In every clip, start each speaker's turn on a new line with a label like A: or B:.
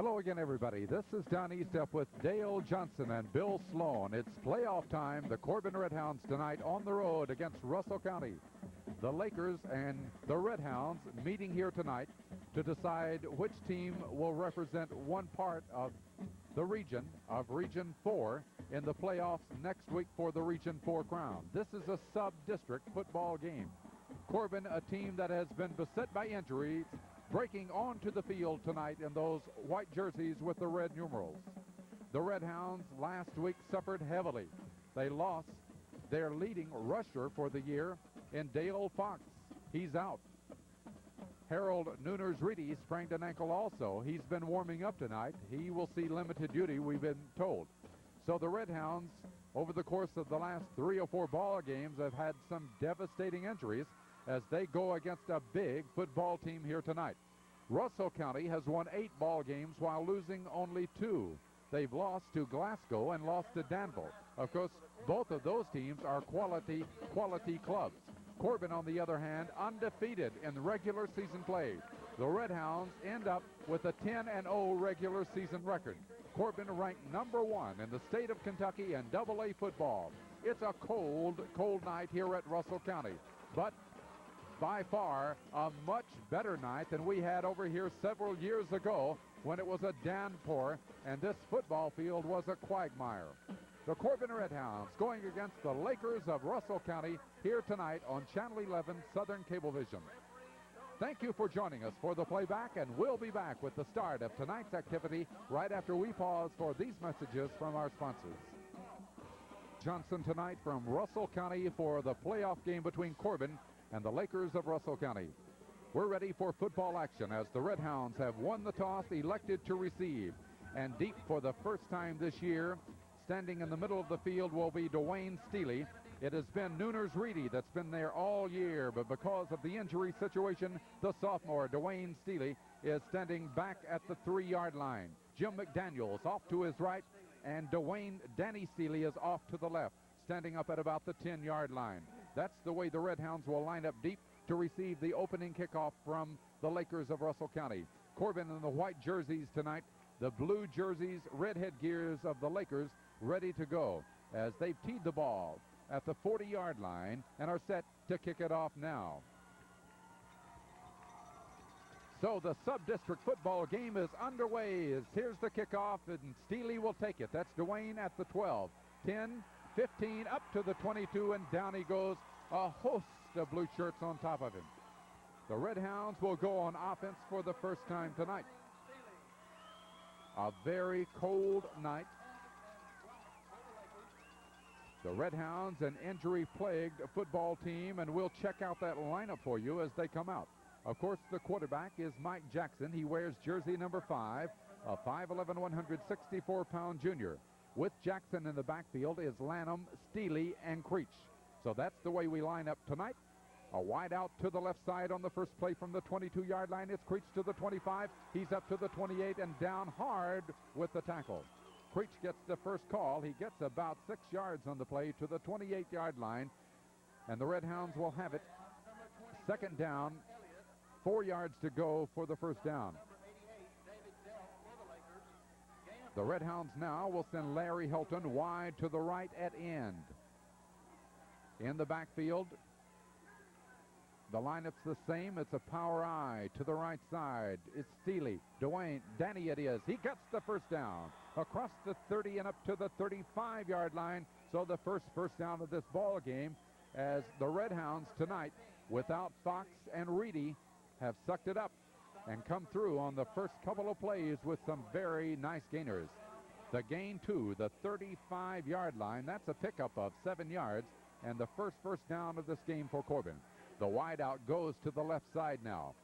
A: Hello again, everybody. This is Don Eastep with Dale Johnson and Bill Sloan. It's playoff time. The Corbin Redhounds tonight on the road against Russell County. The Lakers and the Redhounds meeting here tonight to decide which team will represent one part of the region of Region 4 in the playoffs next week for the Region 4 crown. This is a sub-district football game. Corbin, a team that has been beset by injuries, breaking onto the field tonight in those white jerseys with the red numerals. The Redhounds last week suffered heavily. They lost their leading rusher for the year in Dale Fox. He's out. Harold Nooners-Reedy sprained an ankle also. He's been warming up tonight. He will see limited duty, we've been told. So the Redhounds, over the course of the last 3 or 4 ball games, have had some devastating injuries as they go against a big football team here tonight. Russell County has won 8 ball games while losing only 2. They've lost to Glasgow and lost to Danville. Of course, both of those teams are quality clubs. Corbin, on the other hand, undefeated in regular season play. The Redhounds end up with a 10-0 regular season record. Corbin ranked number 1 in the state of Kentucky in AA football. It's a cold night here at Russell County, but by far a much better night than we had over here several years ago when it was a downpour and this football field was a quagmire. The Corbin Redhounds going against the Lakers of Russell County here tonight on Channel 11 Southern Cablevision. Thank you for joining us for the playback, and we'll be back with the start of tonight's activity right after we pause for these messages from our sponsors. Johnson tonight from Russell County for the playoff game between Corbin and the Lakers of Russell County. We're ready for football action as the Redhounds have won the toss, elected to receive. And deep for the first time this year, standing in the middle of the field will be Dwayne Steely. It has been Nooners-Reedy that's been there all year, but because of the injury situation, the sophomore, Dwayne Steely, is standing back at the 3-yard line. Jim McDaniels off to his right, and Danny Steely is off to the left, standing up at about the 10-yard line. That's the way the Redhounds will line up deep to receive the opening kickoff from the Lakers of Russell County. Corbin in the white jerseys tonight, the blue jerseys, red headgears of the Lakers ready to go as they've teed the ball at the 40-yard line and are set to kick it off now. So the sub-district football game is underway. Here's the kickoff, and Steely will take it. That's Dwayne at the 12, 10, 15, up to the 22, and down he goes. A host of blue shirts on top of him. The Redhounds will go on offense for the first time tonight. A very cold night. The Redhounds, an injury-plagued football team, and we'll check out that lineup for you as they come out. Of course, the quarterback is Mike Jackson. He wears jersey number 5, a 5'11", 164-pound junior. With Jackson in the backfield is Lanham, Steely, and Creech. So that's the way we line up tonight. A wide out to the left side on the first play from the 22-yard line. It's Creech to the 25. He's up to the 28 and down hard with the tackle. Creech gets the first call. He gets about 6 yards on the play to the 28-yard line. And the Redhounds will have it. Second down, 4 yards to go for the first down. The Redhounds now will send Larry Helton wide to the right at end. In the backfield, the lineup's the same. It's a power I to the right side. It's Steely. Danny it is. He gets the first down. Across the 30 and up to the 35-yard line. So the first down of this ball game as the Redhounds tonight, without Fox and Reedy, have sucked it up and come through on the first couple of plays with some very nice gainers. The gain to the 35-yard line. That's a pickup of 7 yards and the first down of this game for Corbin. The wide out goes to the left side now.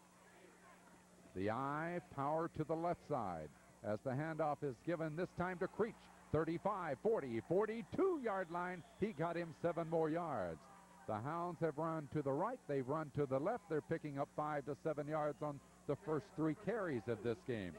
A: The I power to the left side as the handoff is given this time to Creech. 35, 40, 42-yard line. He got him 7 more yards. The Hounds have run to the right. They've run to the left. They're picking up 5 to 7 yards on the first 3 carries of this game.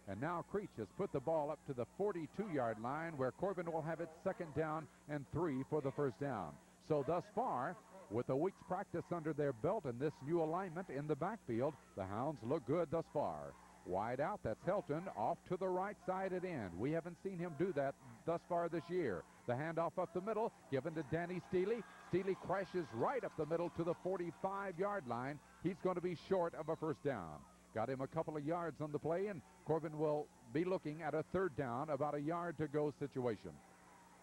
A: And now Creech has put the ball up to the 42-yard line where Corbin will have it 2nd down and 3 for the first down. So thus far, with a week's practice under their belt and this new alignment in the backfield, the Hounds look good thus far. Wide out, that's Helton, off to the right side at end. We haven't seen him do that thus far this year. The handoff up the middle, given to Danny Steely. Steely crashes right up the middle to the 45-yard line. He's going to be short of a first down. Got him a couple of yards on the play, and Corbin will be looking at a third down, about a yard to go situation.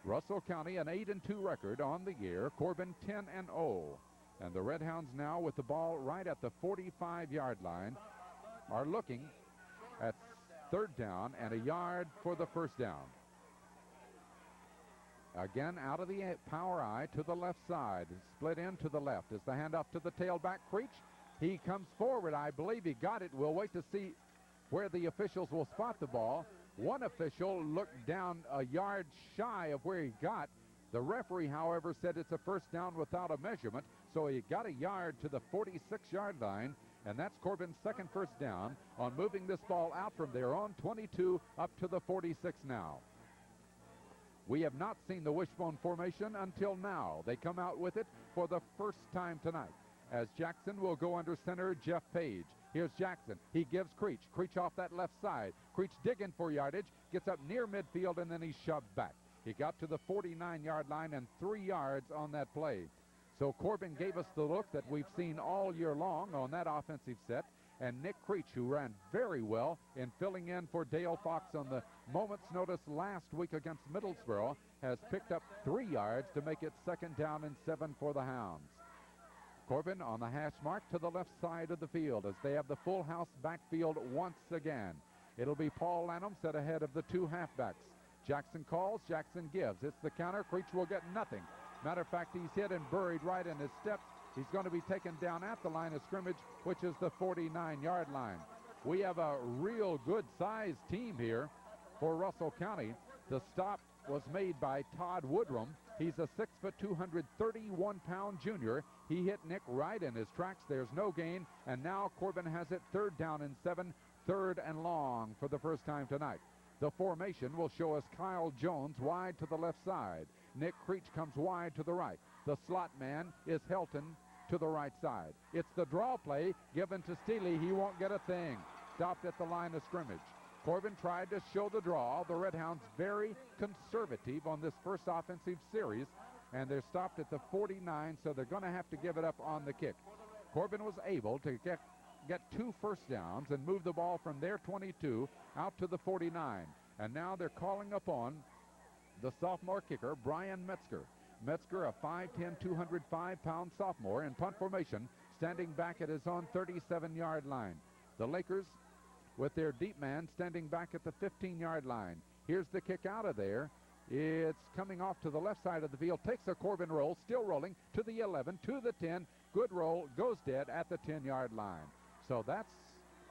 A: Russell County, an 8-2 record on the year. Corbin 10-0. And the Red Hounds now with the ball right at the 45-yard line are looking at third down and a yard for the first down. Again, out of the power eye to the left side. Split in to the left as the handoff to the tailback, Creech. He comes forward. I believe he got it. We'll wait to see where the officials will spot the ball. One official looked down a yard shy of where he got. The referee, however, said it's a first down without a measurement, so he got a yard to the 46-yard line, and that's Corbin's second first down on moving this ball out from their own 22 up to the 46 now. We have not seen the wishbone formation until now. They come out with it for the first time tonight, as Jackson will go under center, Jeff Page. Here's Jackson. He gives Creech. Creech off that left side. Creech digging for yardage, gets up near midfield, and then he's shoved back. He got to the 49-yard line and 3 yards on that play. So Corbin gave us the look that we've seen all year long on that offensive set. And Nick Creech, who ran very well in filling in for Dale Fox on the moment's notice last week against Middlesboro, has picked up 3 yards to make it second down and 7 for the Hounds. Corbin on the hash mark to the left side of the field as they have the full house backfield once again. It'll be Paul Lanham set ahead of the 2 halfbacks. Jackson calls, Jackson gives. It's the counter. Creech will get nothing. Matter of fact, he's hit and buried right in his steps. He's going to be taken down at the line of scrimmage, which is the 49-yard line. We have a real good-sized team here for Russell County. The stop was made by Todd Woodrum. He's a 6', 231-pound junior. He hit Nick right in his tracks. There's no gain, and now Corbin has it third down and 7, third and long for the first time tonight. The formation will show us Kyle Jones wide to the left side. Nick Creech comes wide to the right. The slot man is Helton to the right side. It's the draw play given to Steely. He won't get a thing. Stopped at the line of scrimmage. Corbin tried to show the draw. The Red Hounds very conservative on this first offensive series, and they're stopped at the 49, so they're going to have to give it up on the kick. Corbin was able to get 2 first downs and move the ball from their 22 out to the 49. And now they're calling upon the sophomore kicker, Brian Metzger. Metzger, a 5'10", 205-pound sophomore in punt formation, standing back at his own 37-yard line. The Lakers with their deep man standing back at the 15-yard line. Here's the kick out of there. It's coming off to the left side of the field, takes a Corbin roll, still rolling to the 11, to the 10. Good roll, goes dead at the 10-yard line. So that's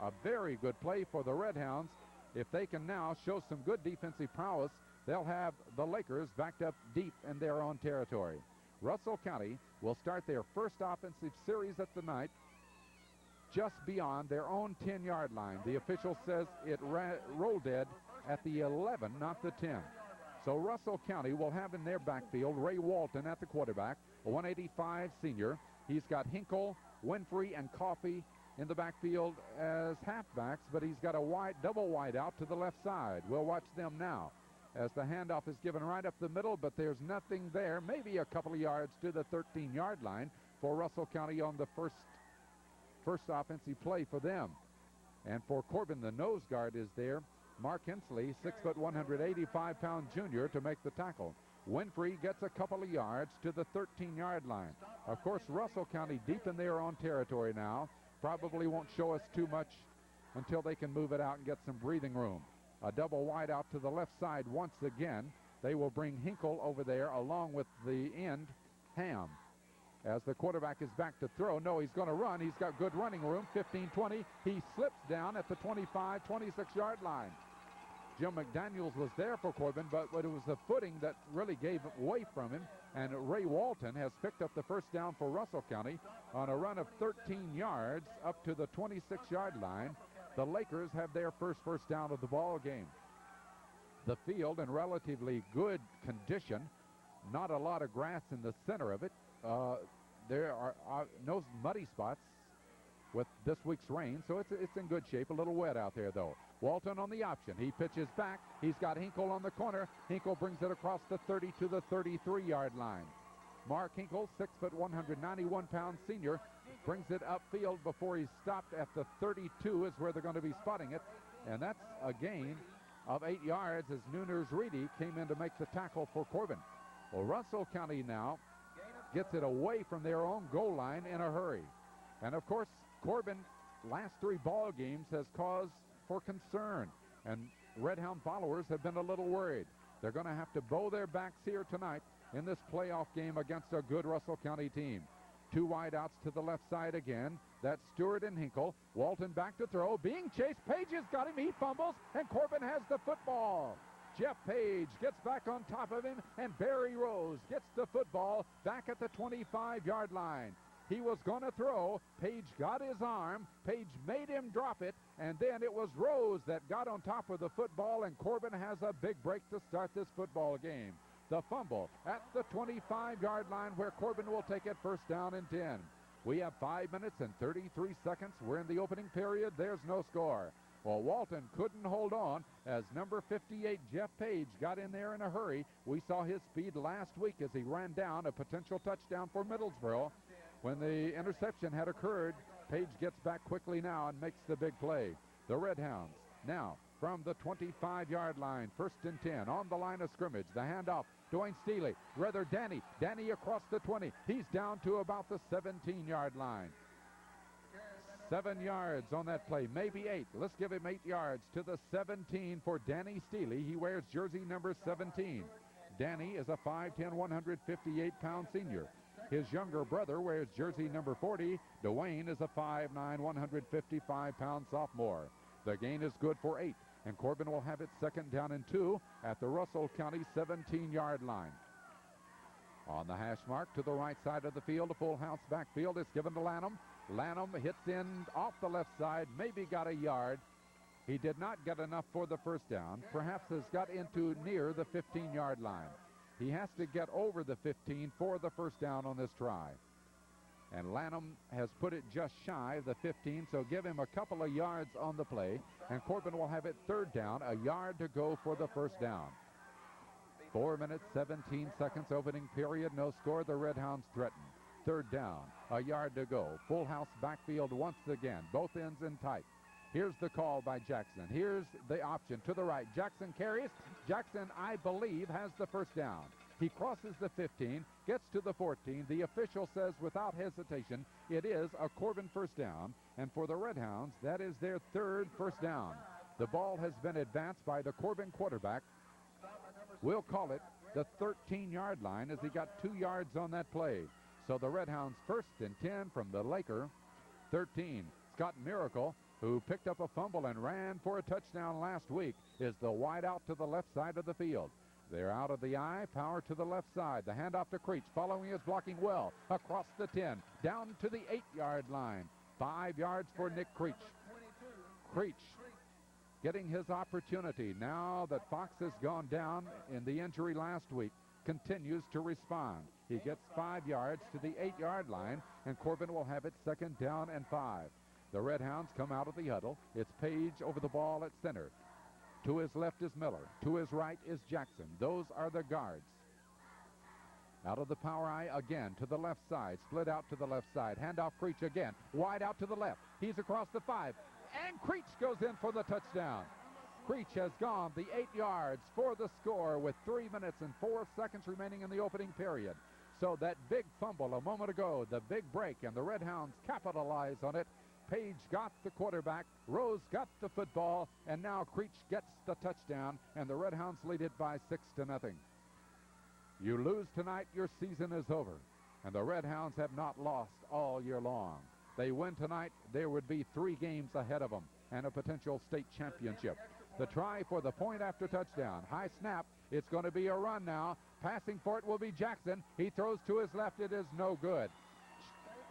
A: a very good play for the Red Hounds. If they can now show some good defensive prowess, they'll have the Lakers backed up deep in their own territory. Russell County will start their first offensive series of the night just beyond their own 10-yard line. The official says it rolled dead at the 11, not the 10. So Russell County will have in their backfield Ray Walton at the quarterback, a 185 senior. He's got Hinkle, Winfrey, and Coffey in the backfield as halfbacks, but he's got a double wide out to the left side. We'll watch them now as the handoff is given right up the middle, but there's nothing there. Maybe a couple of yards to the 13-yard line for Russell County on the first offensive play for them. And for Corbin, the nose guard is there. Mark Hensley, 6', 185-pound junior, to make the tackle. Winfrey gets a couple of yards to the 13-yard line. Of course, Russell County deep in their own territory now. Probably won't show us too much until they can move it out and get some breathing room. A double wide out to the left side once again. They will bring Hinkle over there along with the end, Ham. As the quarterback is back to throw. No, he's going to run. He's got good running room, 15-20. He slips down at the 25, 26-yard line. Jim McDaniels was there for Corbin, but it was the footing that really gave away from him. And Ray Walton has picked up the first down for Russell County on a run of 13 yards up to the 26-yard line. The Lakers have their first down of the ball game. The field in relatively good condition. Not a lot of grass in the center of it. There are no muddy spots. with this week's rain, so it's in good shape. A little wet out there, though. Walton on the option. He pitches back. He's got Hinkle on the corner. Hinkle brings it across the 30 to the 33-yard line. Mark Hinkle, 6 foot 191-pound senior, brings it upfield before he's stopped at the 32 is where they're going to be spotting it. And that's a gain of 8 yards as Nooners Reedy came in to make the tackle for Corbin. Well, Russell County now gets it away from their own goal line in a hurry. And, of course, Corbin, last 3 ball games, has cause for concern. And Redhound followers have been a little worried. They're going to have to bow their backs here tonight in this playoff game against a good Russell County team. 2 wideouts to the left side again. That's Stewart and Hinkle. Walton back to throw. Being chased. Page has got him. He fumbles, and Corbin has the football. Jeff Page gets back on top of him, and Barry Rose gets the football back at the 25-yard line. He was going to throw. Page got his arm. Page made him drop it, and then it was Rose that got on top of the football, and Corbin has a big break to start this football game. The fumble at the 25-yard line where Corbin will take it, first down and 10. We have 5 minutes and 33 seconds. We're in the opening period. There's no score. Well, Walton couldn't hold on as number 58, Jeff Page, got in there in a hurry. We saw his speed last week as he ran down a potential touchdown for Middlesboro. When the interception had occurred, Page gets back quickly now and makes the big play. The Redhounds now from the 25-yard line, first and 10 on the line of scrimmage. The handoff, Dwayne Steely, Danny across the 20. He's down to about the 17-yard line. 7 yards on that play, maybe 8. Let's give him 8 yards to the 17 for Danny Steely. He wears jersey number 17. Danny is a 5'10", 158-pound senior. His younger brother wears jersey number 40. Dwayne is a 5'9", 155-pound sophomore. The gain is good for 8, and Corbin will have it second down and 2 at the Russell County 17-yard line. On the hash mark to the right side of the field, a full house backfield is given to Lanham. Lanham hits in off the left side, maybe got a yard. He did not get enough for the first down. Perhaps has got into near the 15-yard line. He has to get over the 15 for the first down on this try. And Lanham has put it just shy of the 15, so give him a couple of yards on the play. And Corbin will have it third down, a yard to go for the first down. 4 minutes, 17 seconds opening period, no score. The Redhounds threaten. Third down, a yard to go. Full house backfield once again, both ends in tight. Here's the call by Jackson. Here's the option to the right. Jackson carries. Jackson, I believe, has the first down. He crosses the 15, gets to the 14. The official says without hesitation it is a Corbin first down. And for the Redhounds, that is their third first down. The ball has been advanced by the Corbin quarterback. We'll call it the 13-yard line as he got 2 yards on that play. So the Redhounds first and 10 from the Laker 13. Scott Miracle, who picked up a fumble and ran for a touchdown last week, is the wide out to the left side of the field. They're out of the eye, power to the left side. The handoff to Creech, following is blocking well. Across the 10, down to the 8-yard line. 5 yards for Nick Creech. Creech getting his opportunity now that Fox has gone down in the injury last week. Continues to respond. He gets 5 yards to the 8-yard line, and Corbin will have it second down and 5. The Redhounds come out of the huddle. It's Page over the ball at center. To his left is Miller. To his right is Jackson. Those are the guards. Out of the power eye again to the left side. Split out to the left side. Handoff Creech again. Wide out to the left. He's across the 5. And Creech goes in for the touchdown. Creech has gone the 8 yards for the score with 3 minutes and 4 seconds remaining in the opening period. So that big fumble a moment ago, the big break, and the Redhounds capitalize on it. Page got the quarterback, Rose got the football, and now Creech gets the touchdown, and the Redhounds lead it by 6-0. You lose tonight, your season is over, and the Redhounds have not lost all year long. They win tonight, there would be 3 games ahead of them and a potential state championship. The try for the point after touchdown. High snap. It's going to be a run now. Passing for it will be Jackson. He throws to his left. It is no good.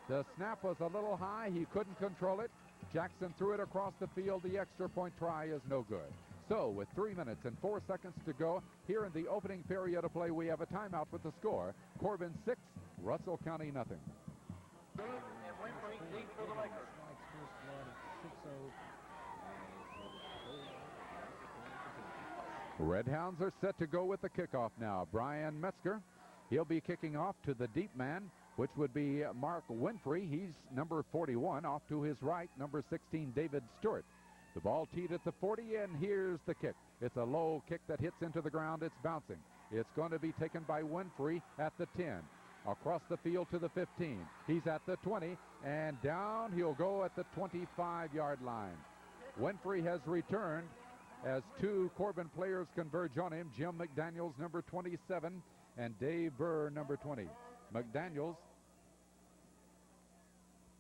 A: The snap was a little high. He couldn't control it. Jackson threw it across the field. The extra point try is no good. So with 3 minutes and 4 seconds to go here in the opening period of play, we have a timeout with the score. Corbin 6, Russell County nothing. Redhounds are set to go with the kickoff now. Brian Metzger, he'll be kicking off to the deep man, which would be Mark Winfrey. He's number 41. Off to his right, number 16, David Stewart. The ball teed at the 40, and here's the kick. It's a low kick that hits into the ground. It's bouncing. It's going to be taken by Winfrey at the 10. Across the field to the 15. He's at the 20, and down he'll go at the 25-yard line. Winfrey has returned as two Corbin players converge on him. Jim McDaniels, number 27, and Dave Burr, number 20. McDaniels,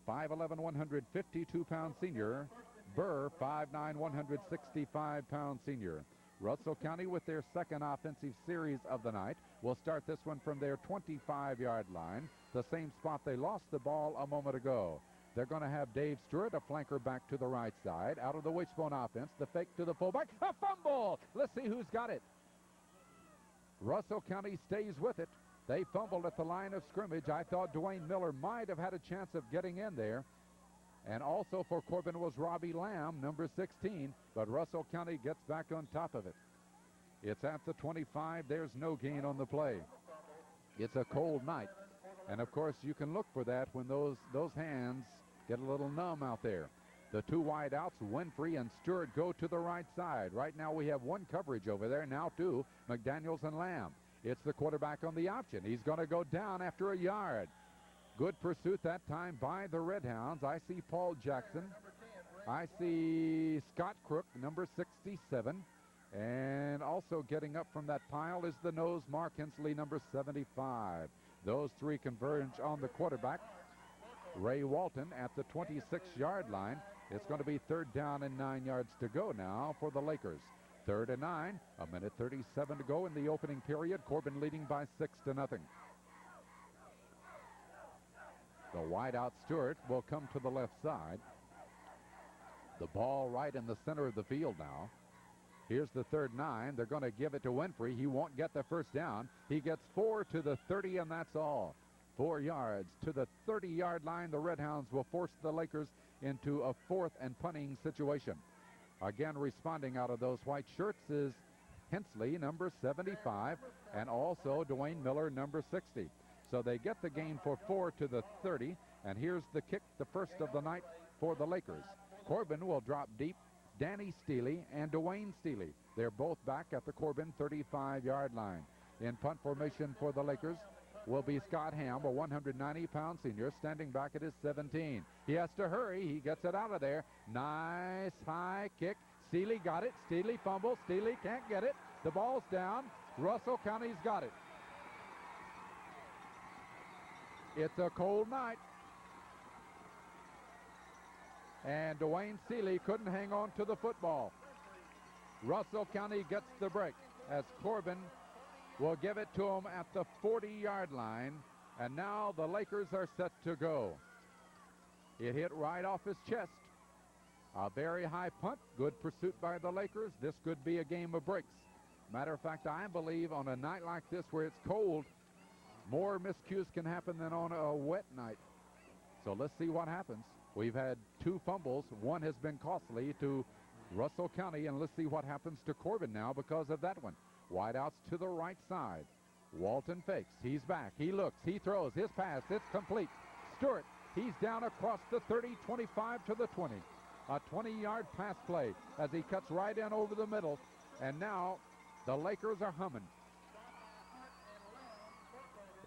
A: 5'11", 152-pound senior. Burr, 5'9", 165-pound senior. Russell County, with their second offensive series of the night, will start this one from their 25-yard line, the same spot they lost the ball a moment ago. They're going to have Dave Stewart, a flanker, back to the right side. Out of the wishbone offense, the fake to the fullback. A fumble! Let's see who's got it. Russell County stays with it. They fumbled at the line of scrimmage. I thought Dwayne Miller might have had a chance of getting in there. And also for Corbin was Robbie Lamb, number 16. But Russell County gets back on top of it. It's at the 25. There's no gain on the play. It's a cold night. And, of course, you can look for that when those hands get a little numb out there. The two wide outs, Winfrey and Stewart, go to the right side. Right now we have one coverage over there. Now two, McDaniels and Lamb. It's the quarterback on the option. He's going to go down after a yard. Good pursuit that time by the Redhounds. I see Paul Jackson. I see Scott Crook, number 67. And also getting up from that pile is the nose, Mark Hensley, number 75. Those three converge on the quarterback, Ray Walton, at the 26-yard line. It's going to be 3rd down and 9 yards to go now for the Lakers. 3rd and 9, a minute 37 to go in the opening period. Corbin leading by 6-0. The wideout Stewart will come to the left side. The ball right in the center of the field now. Here's the 3rd 9. They're going to give it to Winfrey. He won't get the first down. He gets 4 to the 30, and that's all. 4 yards to the 30-yard line. The Redhounds will force the Lakers into a 4th and punting situation. Again, responding out of those white shirts is Hensley, number 75, and also Dwayne Miller, number 60. So they get the gain for 4 to the 30, and here's the kick, the first of the night for the Lakers. Corbin will drop deep. Danny Steely and Dwayne Steely. They're both back at the Corbin 35-yard line. In punt formation for the Lakers will be Scott Ham, a 190-pound senior, standing back at his 17. He has to hurry. He gets it out of there. Nice high kick. Steely got it. Steely fumbles. Steely can't get it. The ball's down. Russell County's got it. It's a cold night. And Dwayne Steely couldn't hang on to the football. Russell County gets the break as Corbin will give it to him at the 40-yard line. And now the Lakers are set to go. It hit right off his chest. A very high punt. Good pursuit by the Lakers. This could be a game of breaks. Matter of fact, I believe on a night like this where it's cold, more miscues can happen than on a wet night. So let's see what happens. We've had 2 fumbles. One has been costly to Russell County, and let's see what happens to Corbin now because of that one. Wideouts to the right side. Walton fakes. He's back. He looks. He throws. His pass. It's complete. Stewart, he's down across the 30, 25 to the 20. A 20-yard pass play as he cuts right in over the middle. And now the Lakers are humming.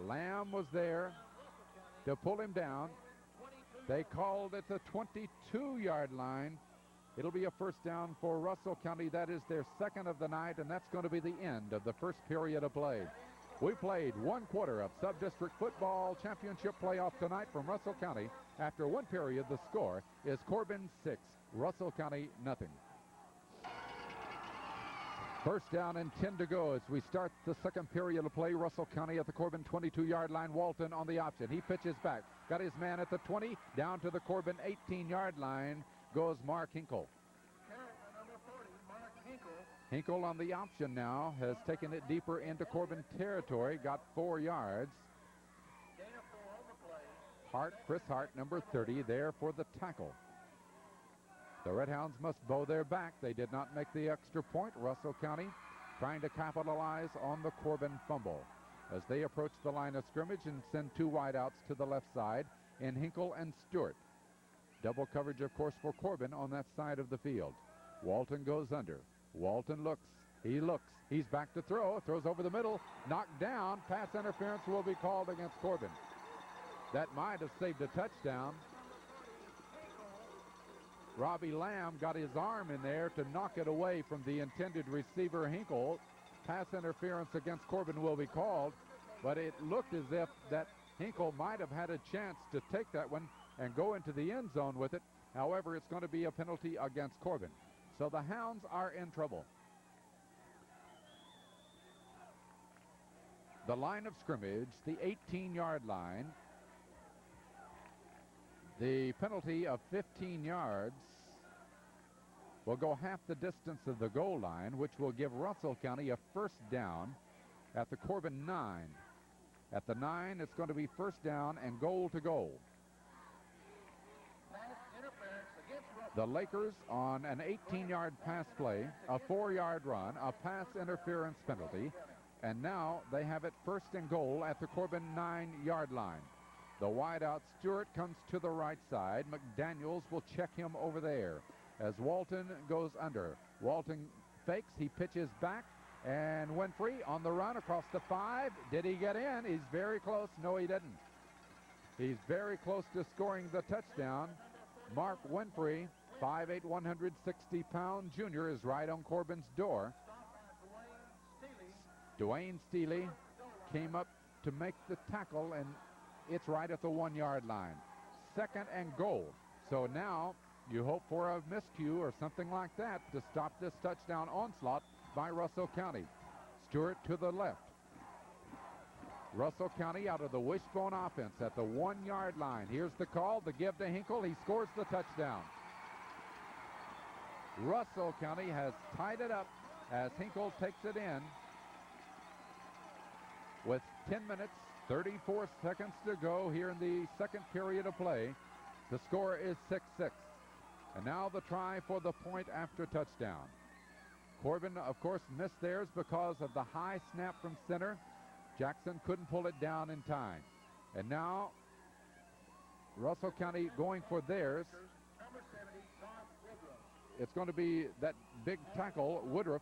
A: Lamb was there to pull him down. They called at the 22-yard line. It'll be a first down for Russell County. That is their second of the night, and that's going to be the end of the first period of play. We played 1 quarter of Sub-District Football Championship playoff tonight from Russell County. After 1 period, the score is Corbin 6, Russell County nothing. First down and 10 to go as we start the second period of play. Russell County at the Corbin 22-yard line. Walton on the option. He pitches back. Got his man at the 20. Down to the Corbin 18-yard line goes Mark Hinkle. Hinkle on the option now has taken it deeper into Corbin territory. Got 4 yards. Hart, Chris Hart, number 30, there for the tackle. The Red Hounds must bow their back. They did not make the extra point. Russell County trying to capitalize on the Corbin fumble as they approach the line of scrimmage and send two wideouts to the left side in Hinkle and Stewart. Double coverage, of course, for Corbin on that side of the field. Walton goes under. Walton looks. He looks. He's back to throw. Throws over the middle. Knocked down. Pass interference will be called against Corbin. That might have saved a touchdown. Robbie Lamb got his arm in there to knock it away from the intended receiver, Hinkle. Pass interference against Corbin will be called, but it looked as if that Hinkle might have had a chance to take that one and go into the end zone with it. However, it's going to be a penalty against Corbin. So the Hounds are in trouble. The line of scrimmage, the 18-yard line. The penalty of 15 yards will go half the distance of the goal line, which will give Russell County a first down at the Corbin 9. At the 9, it's going to be first down and goal to goal. The Lakers on an 18-yard pass play, a 4-yard run, a pass interference penalty, and now they have it first and goal at the Corbin 9-yard line. The wideout Stewart comes to the right side. McDaniels will check him over there as Walton goes under. Walton fakes, he pitches back, and Winfrey on the run across the 5. Did he get in? He's very close. No, he didn't. He's very close to scoring the touchdown. Mark Winfrey, 5'8", 160-pound junior, is right on Corbin's door. Dwayne Steele came up to make the tackle, and it's right at the 1-yard line. Second and goal. So now you hope for a miscue or something like that to stop this touchdown onslaught by Russell County. Stewart to the left. Russell County out of the wishbone offense at the 1-yard line. Here's the call, the give to Hinkle. He scores the touchdown. Russell County has tied it up as Hinkle takes it in with 10 minutes, 34 seconds to go here in the second period of play. The score is 6-6. And now the try for the point after touchdown. Corbin, of course, missed theirs because of the high snap from center. Jackson couldn't pull it down in time. And now Russell County going for theirs. It's going to be that big tackle, Woodruff,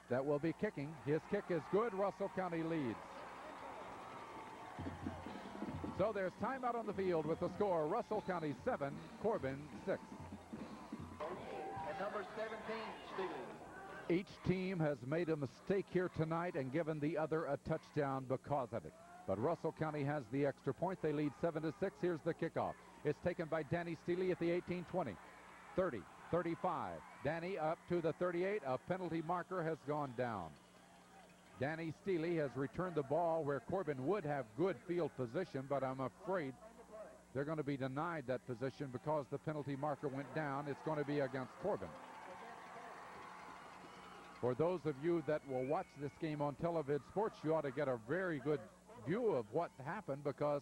A: that will be kicking. His kick is good. Russell County leads. So there's timeout on the field with the score, Russell County 7, Corbin 6.
B: And number 17, Steele.
A: Each team has made a mistake here tonight and given the other a touchdown because of it. But Russell County has the extra point. They lead 7-6. Here's the kickoff. It's taken by Danny Steele at the 18, 20, 30, 35. Danny up to the 38. A penalty marker has gone down. Danny Steele has returned the ball where Corbin would have good field position, but I'm afraid they're going to be denied that position because the penalty marker went down. It's going to be against Corbin. For those of you that will watch this game on Televid Sports, you ought to get a very good view of what happened because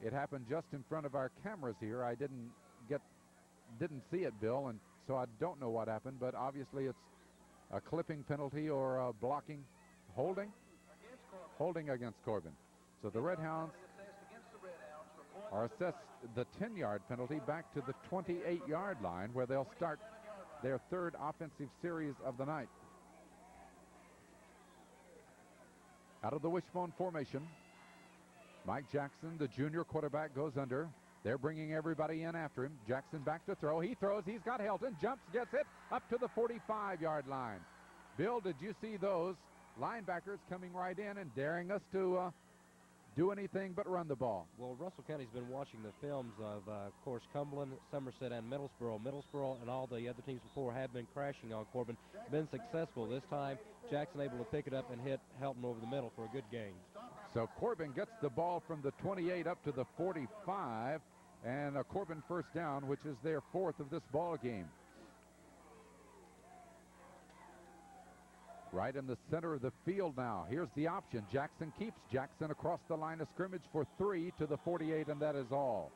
A: it happened just in front of our cameras here. I didn't see it, Bill, and so I don't know what happened, but obviously it's a clipping penalty or a blocking, holding against Corbin. So the Red Hounds are assessed the 10-yard penalty back to the 28-yard line where they'll start their third offensive series of the night. Out of the wishbone formation, Mike Jackson, the junior quarterback, goes under. They're bringing everybody in after him. Jackson back to throw. He throws. He's got Helton. Jumps, gets it up to the 45-yard line. Bill, did you see those linebackers coming right in and daring us to do anything but run the ball?
C: Well, Russell County's been watching the films of course, Cumberland, Somerset, and Middlesboro. Middlesboro and all the other teams before have been crashing on Corbin. Been successful. This time, Jackson able to pick it up and hit Helton over the middle for a good gain.
A: So Corbin gets the ball from the 28 up to the 45, and a Corbin first down, which is their fourth of this ball game. Right in the center of the field now. Here's the option. Jackson keeps. Jackson across the line of scrimmage for 3 to the 48, and that is all.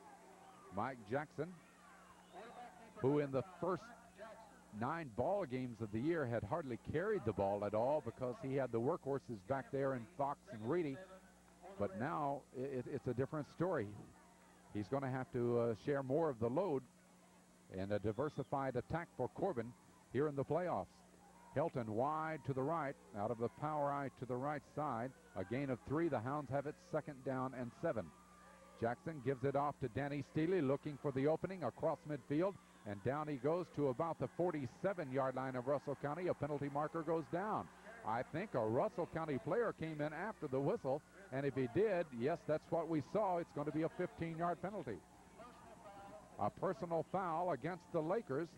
A: Mike Jackson, who in the first 9 ball games of the year had hardly carried the ball at all because he had the workhorses back there in Fox and Reedy. But now it's a different story. He's going to have to share more of the load and a diversified attack for Corbin here in the playoffs. Helton wide to the right, out of the power eye to the right side. A gain of 3. The Hounds have it 2nd down and 7. Jackson gives it off to Danny Steele, looking for the opening across midfield, and down he goes to about the 47-yard line of Russell County. A penalty marker goes down. I think a Russell County player came in after the whistle, and if he did, yes, that's what we saw. It's going to be a 15-yard penalty. A personal foul against the Lakers.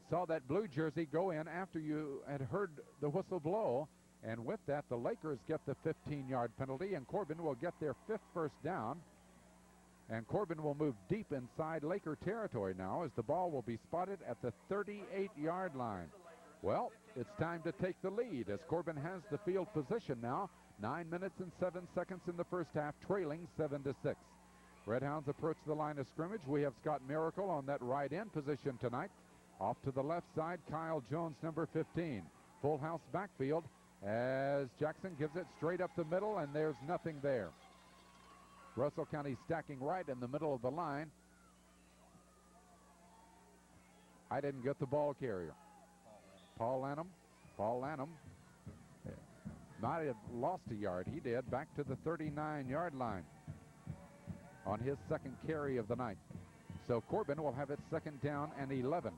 A: Saw that blue jersey go in after you had heard the whistle blow, and with that, the Lakers get the 15-yard penalty, and Corbin will get their 5th first down. And Corbin will move deep inside Laker territory now as the ball will be spotted at the 38-yard line. Well, it's time to take the lead as Corbin has the field position now. 9 minutes and 7 seconds in the first half, trailing 7-6. Redhounds approach the line of scrimmage. We have Scott Miracle on that right end position tonight. Off to the left side, Kyle Jones, number 15. Full house backfield as Jackson gives it straight up the middle, and there's nothing there. Russell County stacking right in the middle of the line. I didn't get the ball carrier. Paul Lanham might have lost a yard. He did, back to the 39-yard line on his 2nd carry of the night. So Corbin will have it 2nd down and 11.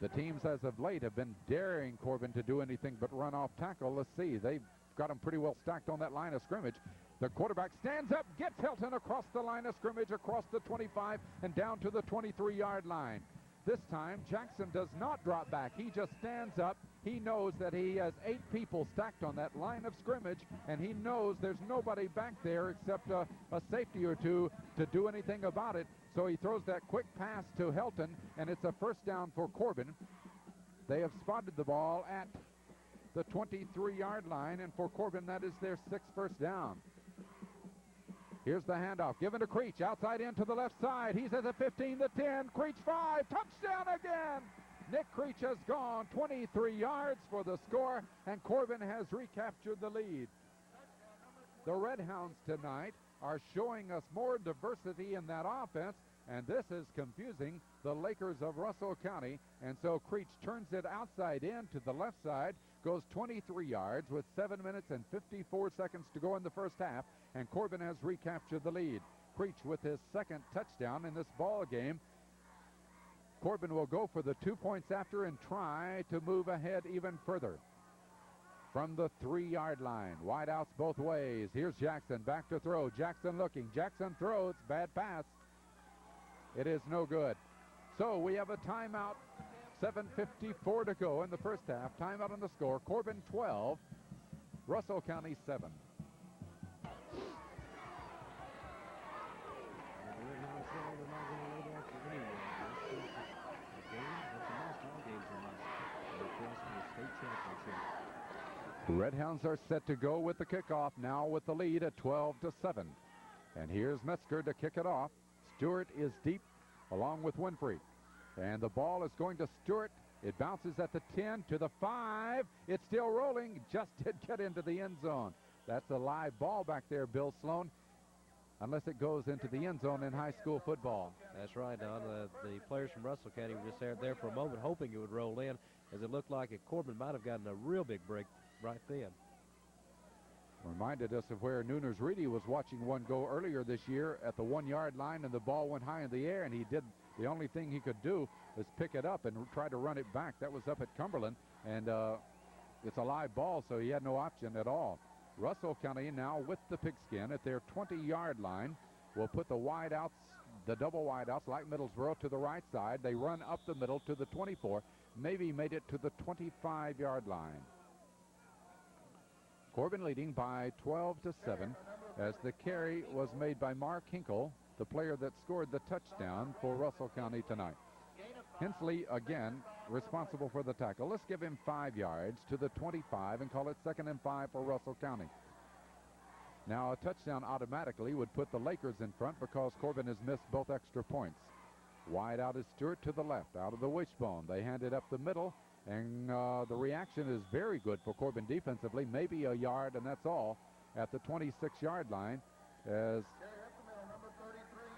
A: The teams as of late have been daring Corbin to do anything but run off tackle. Let's see, they've got him pretty well stacked on that line of scrimmage. The quarterback stands up, gets Helton across the line of scrimmage, across the 25 and down to the 23-yard line. This time, Jackson does not drop back. He just stands up. He knows that he has 8 people stacked on that line of scrimmage, and he knows there's nobody back there except a safety or two to do anything about it. So he throws that quick pass to Helton, and it's a first down for Corbin. They have spotted the ball at the 23-yard line, and for Corbin, that is their 6th first down. Here's the handoff, given to Creech, outside in to the left side. He's at the 15, the 10, Creech 5, touchdown again! Nick Creech has gone 23 yards for the score, and Corbin has recaptured the lead. The Redhounds tonight are showing us more diversity in that offense, and this is confusing the Lakers of Russell County. And so Creech turns it outside in to the left side, goes 23 yards with 7 minutes and 54 seconds to go in the first half, and Corbin has recaptured the lead. Creech with his 2nd touchdown in this ball game. Corbin will go for the 2 points after and try to move ahead even further. From the 3-yard line, wide outs both ways. Here's Jackson back to throw. Jackson looking. Jackson throws. Bad pass. It is no good. So we have a timeout. 7:54 to go in the first half. Timeout on the score. Corbin 12, Russell County 7. Redhounds are set to go with the kickoff now with the lead at 12-7. And here's Metzger to kick it off. Stewart is deep along with Winfrey. And the ball is going to Stewart. It bounces at the 10 to the 5. It's still rolling. Just did get into the end zone. That's a live ball back there, Bill Sloan, unless it goes into the end zone in high school football.
C: That's right, Don. The players from Russell County were just there for a moment hoping it would roll in, as it looked like Corbin might have gotten a real big break right then.
A: Reminded us of where Nooners Reedy was watching one go earlier this year at the 1-yard line, and the ball went high in the air, and he did the only thing he could do was pick it up and try to run it back. That was up at Cumberland, and it's a live ball, so he had no option at all. Russell County now with the pigskin at their 20-yard line will put the wideouts, the double wideouts like Middlesboro, to the right side. They run up the middle to the 24, maybe made it to the 25-yard line. Corbin leading by 12-7 as the carry was made by Mark Hinkle, the player that scored the touchdown for Russell County tonight. Hensley again responsible for the tackle. Let's give him 5 yards to the 25 and call it 2nd and 5 for Russell County. Now, a touchdown automatically would put the Lakers in front because Corbin has missed both extra points. Wide out is Stewart to the left, out of the wishbone. They hand it up the middle, and the reaction is very good for Corbin defensively. Maybe a yard, and that's all, at the 26-yard line. As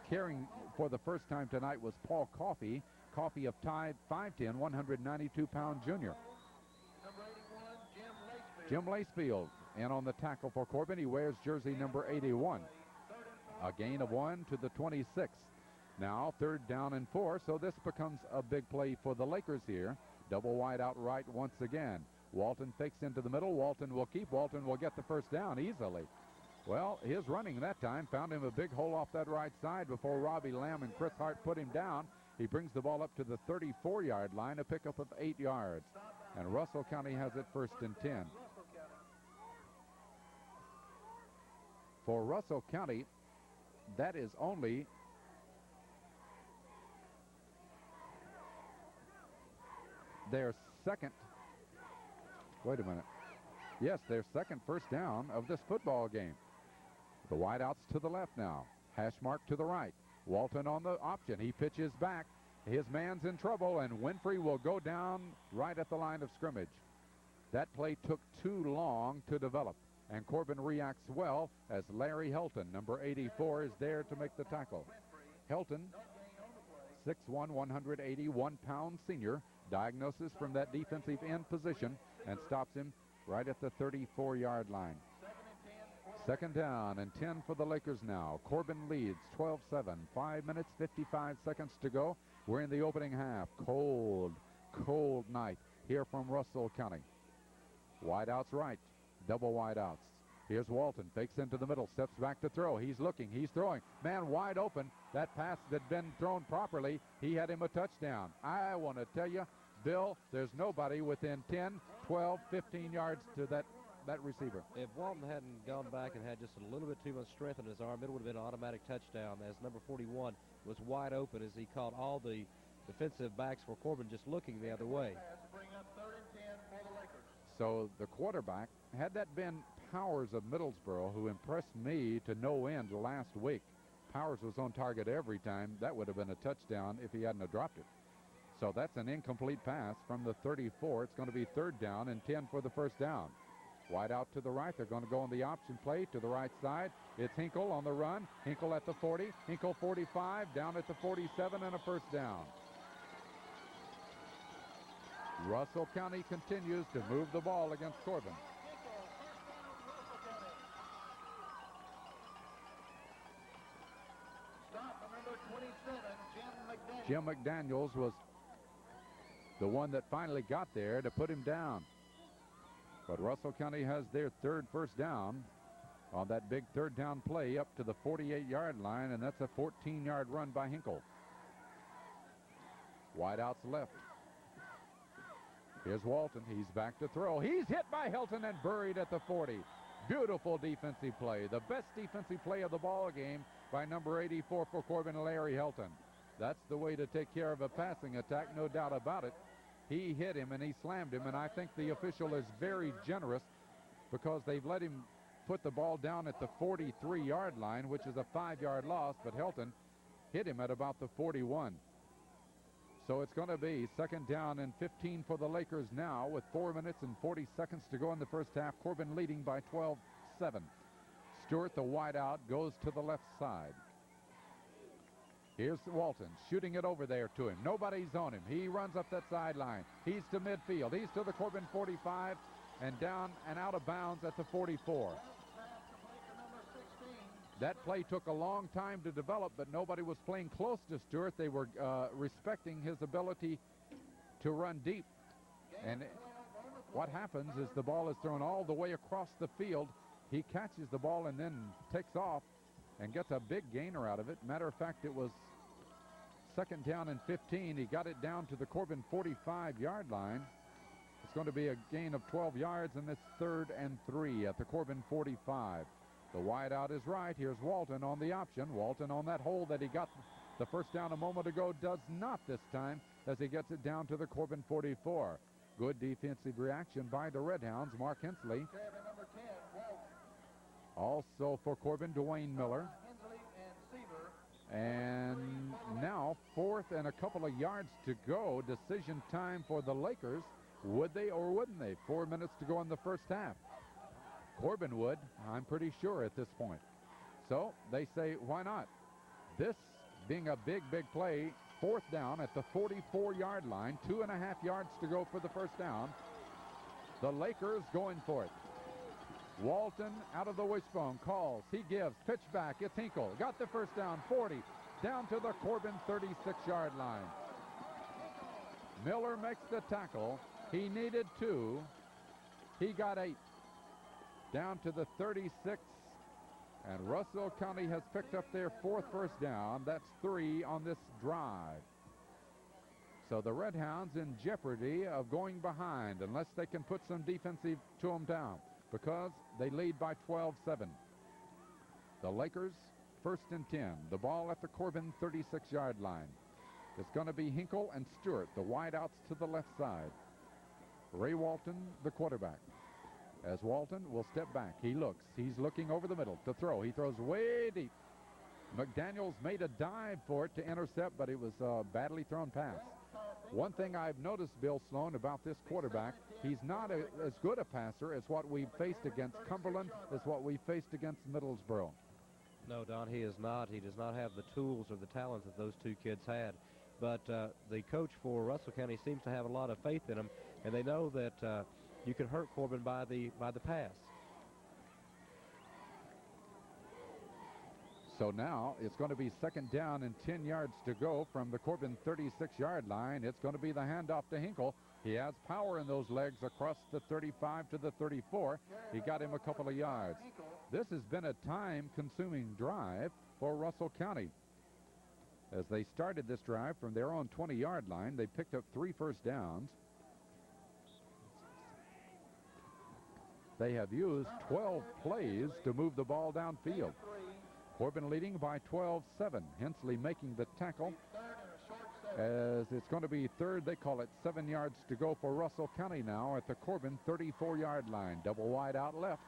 A: carrying for the first time tonight was Paul Coffey. Coffey of 5'10", 192-pound junior. Jim Lacefield in on the tackle for Corbin. He wears jersey number 81. A gain of 1 to the 26. Now 3rd down and 4, so this becomes a big play for the Lakers here. Double wide out right once again. Walton fakes into the middle. Walton will keep. Walton will get the first down easily. Well, his running that time found him a big hole off that right side before Robbie Lamb and Chris Hart put him down. He brings the ball up to the 34-yard line, a pickup of 8 yards. And Russell County has it 1st and 10. For Russell County, that is only their second, wait a minute, yes, their second first down of this football game. The wideouts to the left now. Hash mark to the right. Walton on the option. He pitches back. His man's in trouble, and Winfrey will go down right at the line of scrimmage. That play took too long to develop, and Corbin reacts well as Larry Helton, number 84, is there to make the tackle. Helton, 6'1", 181-pound senior, diagnosis from that defensive end position and stops him right at the 34-yard line. 2nd down and 10 for the Lakers now. Corbin leads 12-7. 5 minutes, 55 seconds to go. We're in the opening half. Cold, cold night here from Russell County. Wideouts right. Double wideouts. Here's Walton. Fakes into the middle. Steps back to throw. He's looking. He's throwing. Man wide open. That pass had been thrown properly. He had him a touchdown. I want to tell you, Bill, there's nobody within 10, 12, 15 yards to that receiver.
C: If Walton hadn't gone back and had just a little bit too much strength in his arm, it would have been an automatic touchdown, as number 41 was wide open as he caught all the defensive backs for Corbin just looking the other way.
A: So the quarterback, had that been Powers of Middlesboro, who impressed me to no end last week. Powers was on target every time. That would have been a touchdown if he hadn't have dropped it. So that's an incomplete pass from the 34. It's going to be 3rd down and 10 for the first down. Wide out to the right. They're going to go on the option play to the right side. It's Hinkle on the run. Hinkle at the 40. Hinkle 45, down at the 47, and a first down. Russell County continues to move the ball against Corbin. Jim McDaniels was the one that finally got there to put him down. But Russell County has their 3rd first down on that big 3rd down play up to the 48-yard line, and that's a 14-yard run by Hinkle. Wideouts left. Here's Walton. He's back to throw. He's hit by Helton and buried at the 40. Beautiful defensive play. The best defensive play of the ball game by number 84 for Corbin, Larry Helton. That's the way to take care of a passing attack, no doubt about it. He hit him and he slammed him, and I think the official is very generous because they've let him put the ball down at the 43-yard line, which is a 5-yard loss, but Helton hit him at about the 41. So it's going to be 2nd down and 15 for the Lakers now with 4 minutes and 40 seconds to go in the first half. Corbin leading by 12-7. Stewart, the wideout, goes to the left side. Here's Walton shooting it over there to him. Nobody's on him. He runs up that sideline. He's to midfield. He's to the Corbin 45 and down and out of bounds at the 44. That play took a long time to develop, but nobody was playing close to Stewart. They were respecting his ability to run deep. And what happens is the ball is thrown all the way across the field. He catches the ball and then takes off and gets a big gainer out of it. Matter of fact, it was 2nd down and 15. He got it down to the Corbin 45-yard line. It's going to be a gain of 12 yards, and it's 3rd and 3 at the Corbin 45. The wideout is right. Here's Walton on the option. Walton on that hole that he got the first down a moment ago does not this time as he gets it down to the Corbin 44. Good defensive reaction by the Red Hounds. Mark Hensley Also for Corbin, Dwayne Miller.
B: Hensley and Seaver.
A: And now 4th and a couple of yards to go. Decision time for the Lakers. Would they or wouldn't they? 4 minutes to go in the first half. Corbin would, I'm pretty sure at this point. So they say, why not? This being a big, big play, 4th down at the 44-yard line, 2.5 yards to go for the first down. The Lakers going for it. Walton out of the wishbone, calls, he gives, pitch back, it's Hinkle. Got the first down, 40, down to the Corbin 36-yard line. Miller makes the tackle. He needed 2. He got 8. Down to the 36. And Russell County has picked up their 4th first down. That's 3 on this drive. So the Red Hounds in jeopardy of going behind unless they can put some defensive to them down, because they lead by 12-7. The Lakers 1st and 10. The ball at the Corbin 36-yard line. It's going to be Hinkle and Stewart, the wideouts to the left side. Ray Walton, the quarterback. As Walton will step back, he looks. He's looking over the middle to throw. He throws way deep. McDaniels made a dive for it to intercept, but it was a badly thrown pass. One thing I've noticed, Bill Sloan, about this quarterback, he's not as good a passer as what we faced against Cumberland, as what we faced against Middlesboro.
C: No, Don, he is not. He does not have the tools or the talents that those two kids had. But the coach for Russell County seems to have a lot of faith in him, and they know that you can hurt Corbin by the pass.
A: So now it's going to be 2nd down and 10 yards to go from the Corbin 36-yard line. It's going to be the handoff to Hinkle. He has power in those legs across the 35 to the 34. He got him a couple of yards. This has been a time-consuming drive for Russell County. As they started this drive from their own 20-yard line, they picked up 3 first downs. They have used 12 plays to move the ball downfield. Corbin leading by 12-7. Hensley making the tackle. As it's going to be 3rd, they call it 7 yards to go for Russell County now at the Corbin 34-yard line. Double wide out left.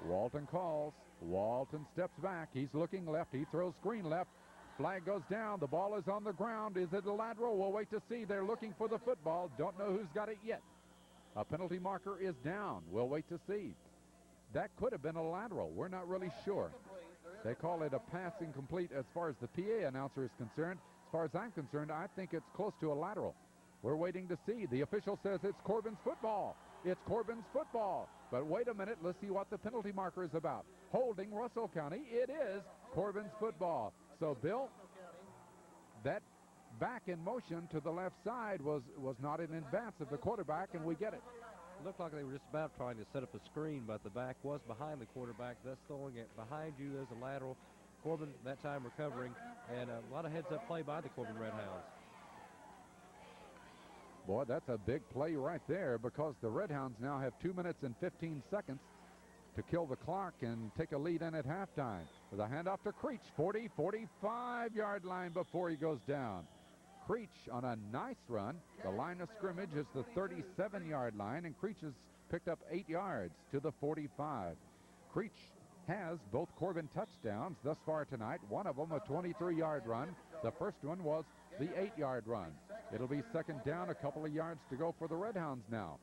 A: Walton calls. Walton steps back. He's looking left. He throws screen left. Flag goes down. The ball is on the ground. Is it a lateral? We'll wait to see. They're looking for the football. Don't know who's got it yet. A penalty marker is down. We'll wait to see. That could have been a lateral. We're not really sure. They call it a pass incomplete as far as the PA announcer is concerned. As far as I'm concerned, I think it's close to a lateral. We're waiting to see. The official says it's Corbin's football. It's Corbin's football. But wait a minute. Let's see what the penalty marker is about. Holding Russell County. It is Corbin's football. So, Bill, that back in motion to the left side was not in advance of the quarterback, and we get it.
C: It looked like they were just about trying to set up a screen, but the back was behind the quarterback, thus throwing it behind you as a lateral. Corbin, that time recovering, and a lot of heads-up play by the Corbin Red Hounds.
A: Boy, that's a big play right there, because the Red Hounds now have 2 minutes and 15 seconds to kill the clock and take a lead in at halftime. With a handoff to Creech, 40, 45-yard line before he goes down. Creech on a nice run. The line of scrimmage is the 37-yard line, and Creech has picked up 8 yards to the 45. Creech has both Corbin touchdowns thus far tonight. One of them a 23-yard run. The first one was the 8-yard run. It'll be 2nd down, a couple of yards to go for the Red Hounds now.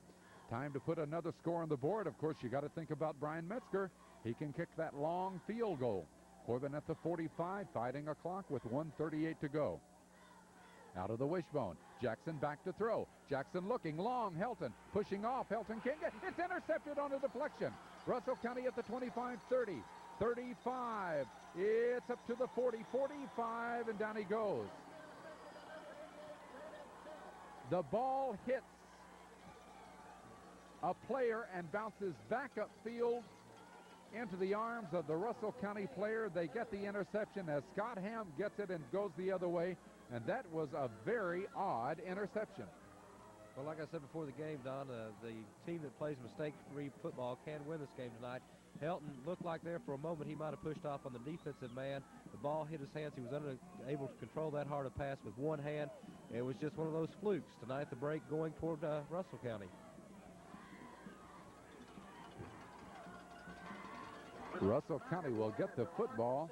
A: Time to put another score on the board. Of course, you got to think about Brian Metzger. He can kick that long field goal. Corbin at the 45, fighting a clock with 1:38 to go. Out of the wishbone. Jackson back to throw. Jackson looking long. Helton pushing off. Helton can't get. It's intercepted on a deflection. Russell County at the 25, 30, 35. It's up to the 40, 45, and down he goes. The ball hits a player and bounces back upfield into the arms of the Russell County player. They get the interception as Scott Ham gets it and goes the other way. And that was a very odd interception.
C: Well, like I said before the game, Don, the team that plays mistake-free football can win this game tonight. Helton looked like there for a moment he might have pushed off on the defensive man. The ball hit his hands. He was unable to control that hard a pass with one hand. It was just one of those flukes. Tonight, the break going toward Russell County.
A: Russell County will get the football.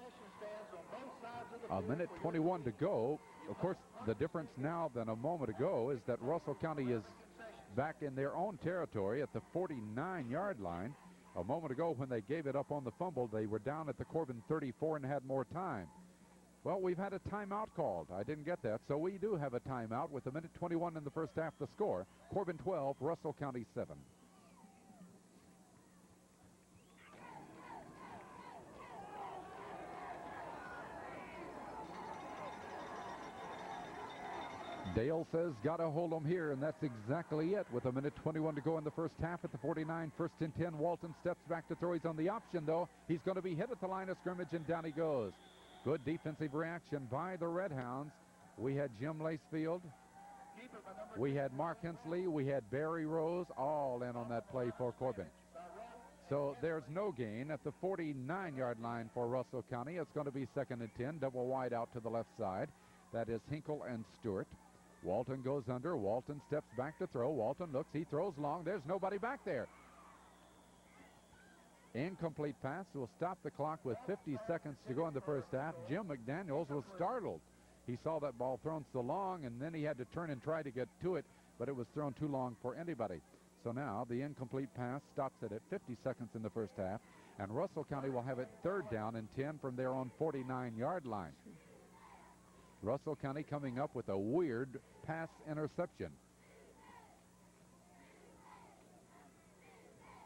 A: A minute 21 to go. Of course, the difference now than a moment ago is that Russell County is back in their own territory at the 49-yard line. A moment ago when they gave it up on the fumble, they were down at the Corbin 34 and had more time. Well, we've had a timeout called. I didn't get that, so we do have a timeout with a minute 21 in the first half. The score, Corbin 12, Russell County 7. Dale says, got to hold them here, and that's exactly it. With a minute 21 to go in the first half at the 49, first and 10. Walton steps back to throw. He's on the option, though. He's going to be hit at the line of scrimmage, and down he goes. Good defensive reaction by the Red Hounds. We had Jim Lacefield. We had Mark Hensley. We had Barry Rose all in on that play for Corbin. So there's no gain at the 49-yard line for Russell County. It's going to be second and 10, double wide out to the left side. That is Hinkle and Stewart. Walton goes under. Walton steps back to throw. Walton looks. He throws long. There's nobody back there. Incomplete pass will stop the clock with 50 seconds to go in the first half. Jim McDaniels was startled. He saw that ball thrown so long, and then he had to turn and try to get to it, but it was thrown too long for anybody. So now the incomplete pass stops it at 50 seconds in the first half, and Russell County will have it third down and 10 from their own 49-yard line. Russell County coming up with a weird pass interception.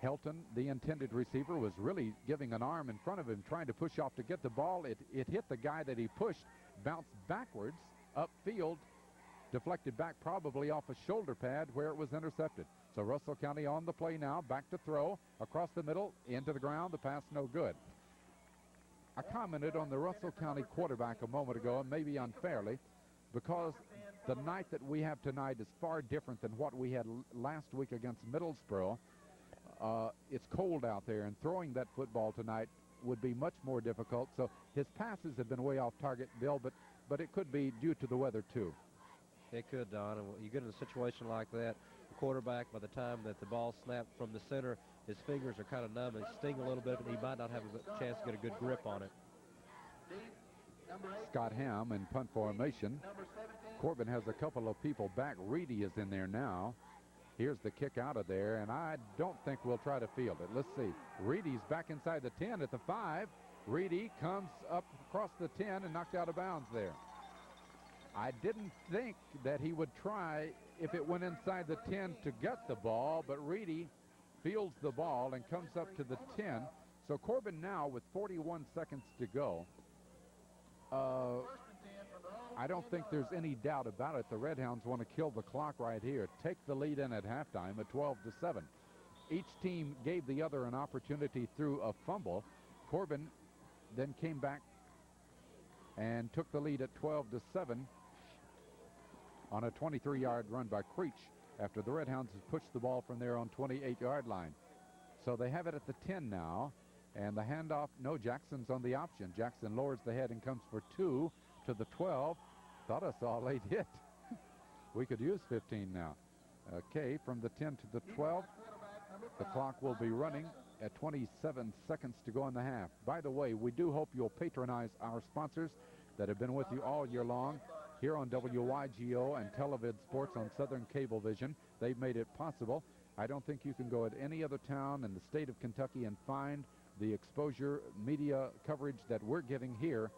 A: Helton, the intended receiver, was really giving an arm in front of him, trying to push off to get the ball. It hit the guy that he pushed, bounced backwards, upfield, deflected back probably off a shoulder pad where it was intercepted. So Russell County on the play now, back to throw, across the middle, into the ground, the pass no good. I commented on the Russell County quarterback a moment ago, and maybe unfairly, because the night that we have tonight is far different than what we had last week against Middlesboro. It's cold out there, and throwing that football tonight would be much more difficult. So his passes have been way off target, Bill, but it could be due to the weather, too.
C: It could, Don. And you get in a situation like that, the quarterback, by the time that the ball snapped from the center, his fingers are kind of numb and sting a little bit, and he might not have a chance to get a good grip on it.
A: Scott Ham in punt formation. Corbin has a couple of people back. Reedy is in there now. Here's the kick out of there, and I don't think we'll try to field it. Let's see. Reedy's back inside the 10 at the 5. Reedy comes up across the 10 and knocked out of bounds there. I didn't think that he would try if it went inside the 10 to get the ball, but Reedy fields the ball and comes up to the 10. So Corbin now with 41 seconds to go. I don't think there's any doubt about it. The Red Hounds want to kill the clock right here. Take the lead in at halftime at 12-7. Each team gave the other an opportunity through a fumble. Corbin then came back and took the lead at 12-7 on a 23-yard run by Creech after the Red Hounds had pushed the ball from their own 28-yard line. So they have it at the 10 now, and the handoff, no, Jackson's on the option. Jackson lowers the head and comes for 2 to the 12. Thought I saw a late hit. We could use 15 now. Okay, from the 10 to the 12, the clock will be running at 27 seconds to go in the half. By the way, we do hope you'll patronize our sponsors that have been with you all year long here on WYGO and Televid Sports on Southern Cablevision. They've made it possible. I don't think you can go at any other town in the state of Kentucky and find the exposure media coverage that we're giving here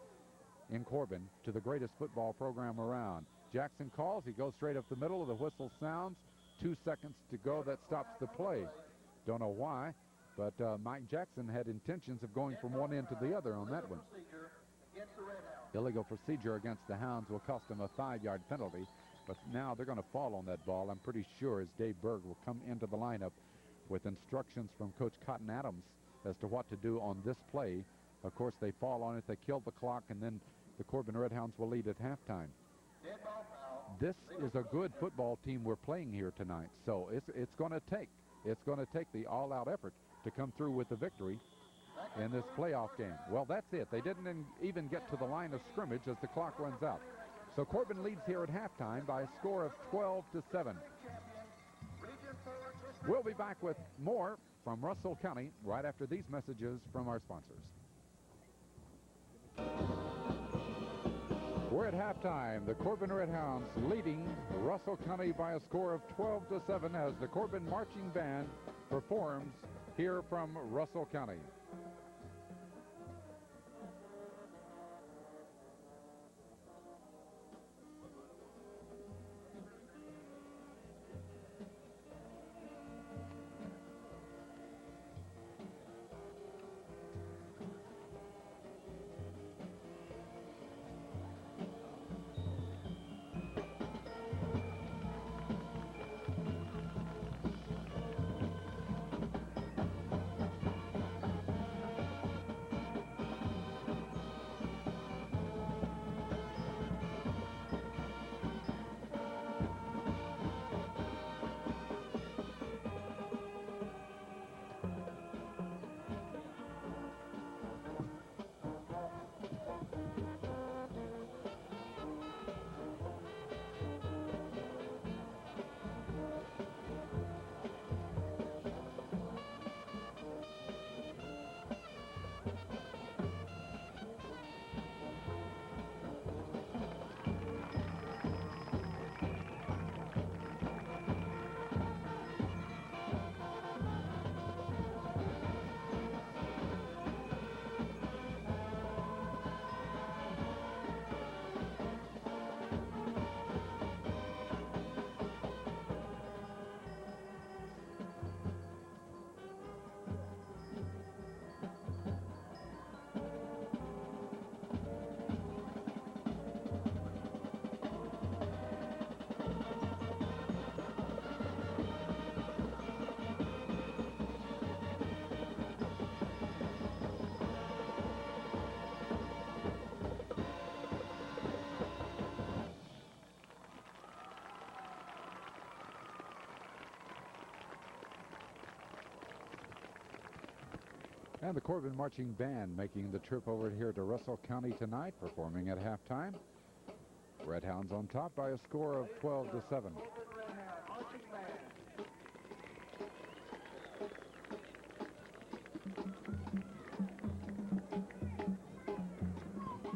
A: in Corbin to the greatest football program around. Jackson calls. He goes straight up the middle. The whistle sounds. 2 seconds to go. That stops the play. Don't know why, but Mike Jackson had intentions of going from one end to the other on that one. Illegal procedure against the Hounds will cost him a 5-yard penalty, but now they're going to fall on that ball, I'm pretty sure, as Dave Berg will come into the lineup with instructions from Coach Cotton Adams as to what to do on this play. Of course, they fall on it, they kill the clock, and then the Corbin Red Hounds will lead at halftime. This is a good football team we're playing here tonight, so it's going to take the all-out effort to come through with the victory in this playoff game. Well, that's it. They didn't even get to the line of scrimmage as the clock runs out. So Corbin leads here at halftime by a score of 12-7. We'll be back with more from Russell County right after these messages from our sponsors. We're at halftime. The Corbin Redhounds leading Russell County by a score of 12-7 as the Corbin Marching Band performs here from Russell County. And the Corbin Marching Band making the trip over here to Russell County tonight, performing at halftime. Redhounds on top by a score of 12-7.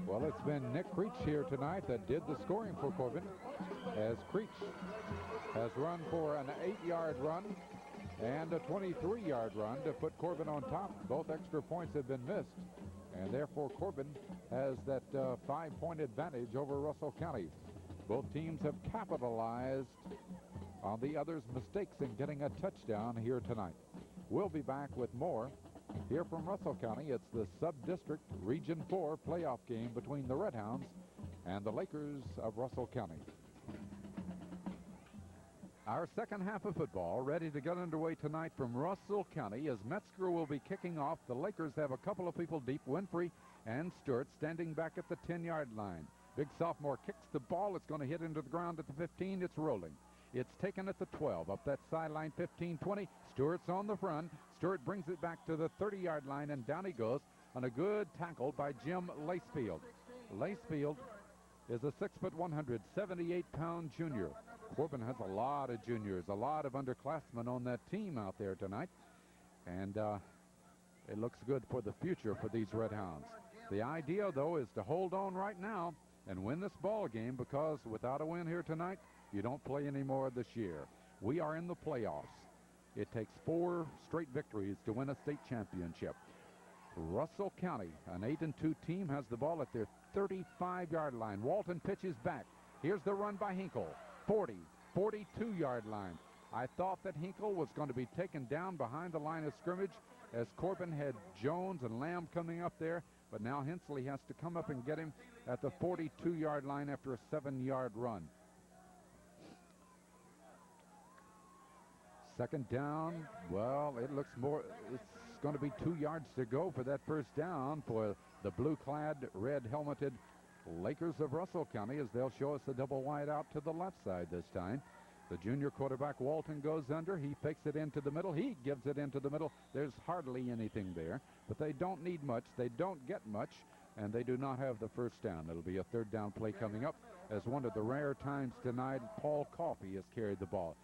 A: Well, it's been Nick Creech here tonight that did the scoring for Corbin, as Creech has run for an 8-yard run and a 23-yard run to put Corbin on top. Both extra points have been missed, and therefore Corbin has that 5-point advantage over Russell County. Both teams have capitalized on the other's mistakes in getting a touchdown here tonight. We'll be back with more here from Russell County. It's the Sub-District Region 4 playoff game between the Redhounds and the Lakers of Russell County. Our second half of football ready to get underway tonight from Russell County as Metzger will be kicking off. The Lakers have a couple of people deep, Winfrey and Stewart, standing back at the 10-yard line. Big sophomore kicks the ball. It's going to hit into the ground at the 15. It's rolling. It's taken at the 12, up that sideline, 15-20. Stewart's on the front. Stewart brings it back to the 30-yard line, and down he goes on a good tackle by Jim Lacefield. Lacefield is a 6', 178-pound junior. Corbin has a lot of juniors, a lot of underclassmen on that team out there tonight. And it looks good for the future for these Redhounds. The idea, though, is to hold on right now and win this ball game, because without a win here tonight, you don't play anymore this year. We are in the playoffs. It takes 4 straight victories to win a state championship. Russell County, an 8-2 team, has the ball at their 35-yard line. Walton pitches back. Here's the run by Hinkle. 40, 42-yard line. I thought that Hinkle was going to be taken down behind the line of scrimmage as Corbin had Jones and Lamb coming up there, but now Hensley has to come up and get him at the 42-yard line after a 7-yard run. Second down, well, it looks more, it's going to be 2 yards to go for that first down for the blue-clad, red-helmeted Lakers of Russell County, as they'll show us a double wide out to the left side this time. The junior quarterback Walton goes under. He fakes it into the middle. He gives it into the middle. There's hardly anything there, but they don't need much. They don't get much, and they do not have the first down. It'll be a third down play coming up, as one of the rare times tonight Paul Coffey has carried the ball.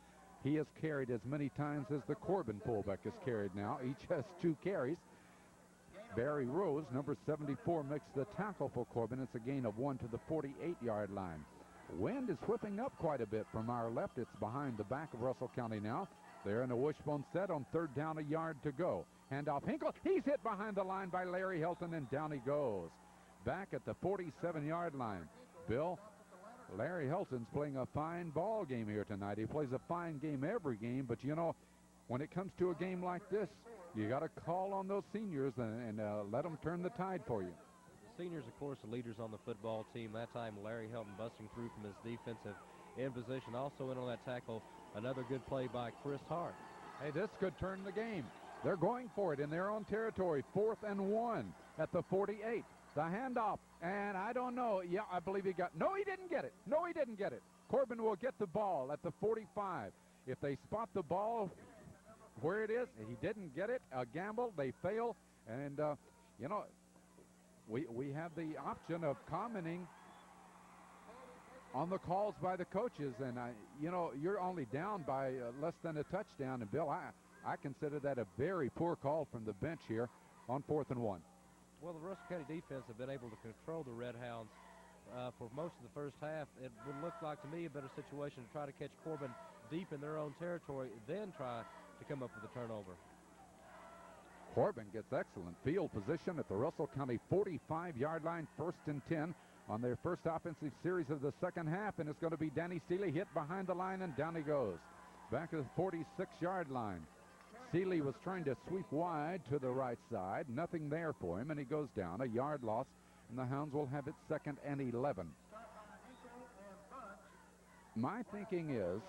A: He has carried as many times as the Corbin fullback has carried now. Each has 2 carries. Barry Rose, number 74, makes the tackle for Corbin. It's a gain of 1 to the 48-yard line. Wind is whipping up quite a bit from our left. It's behind the back of Russell County now. They're in a wishbone set on 3rd down, a yard to go. Handoff Hinkle. He's hit behind the line by Larry Hilton, and down he goes. Back at the 47-yard line. Bill, Larry Hilton's playing a fine ball game here tonight. He plays a fine game every game, but you know, when it comes to a game like this, you got to call on those seniors and let them turn the tide for you.
C: The seniors, of course, the leaders on the football team. That time, Larry Hilton busting through from his defensive end position. Also in on that tackle, another good play by Chris Hart.
A: Hey, this could turn the game. They're going for it in their own territory. 4th and 1 at the 48. The handoff, and I don't know. Yeah, I believe he got. No, he didn't get it. No, he didn't get it. Corbin will get the ball at the 45. If they spot the ball where it is, he didn't get it. A gamble. They fail, and you know, we have the option of commenting on the calls by the coaches, and you know, you're only down by less than a touchdown. And Bill, I consider that a very poor call from the bench here on 4th and 1.
C: Well, the Russell County defense have been able to control the Red Hounds for most of the first half. It would look like to me a better situation to try to catch Corbin deep in their own territory, then try to come up with a turnover.
A: Corbin gets excellent field position at the Russell County 45-yard line, 1st and 10 on their first offensive series of the second half, and it's going to be Danny Seeley hit behind the line, and down he goes. Back to the 46-yard line. Seeley was trying to sweep wide to the right side. Nothing there for him, and he goes down. A yard loss, and the Hounds will have it 2nd and 11. My thinking is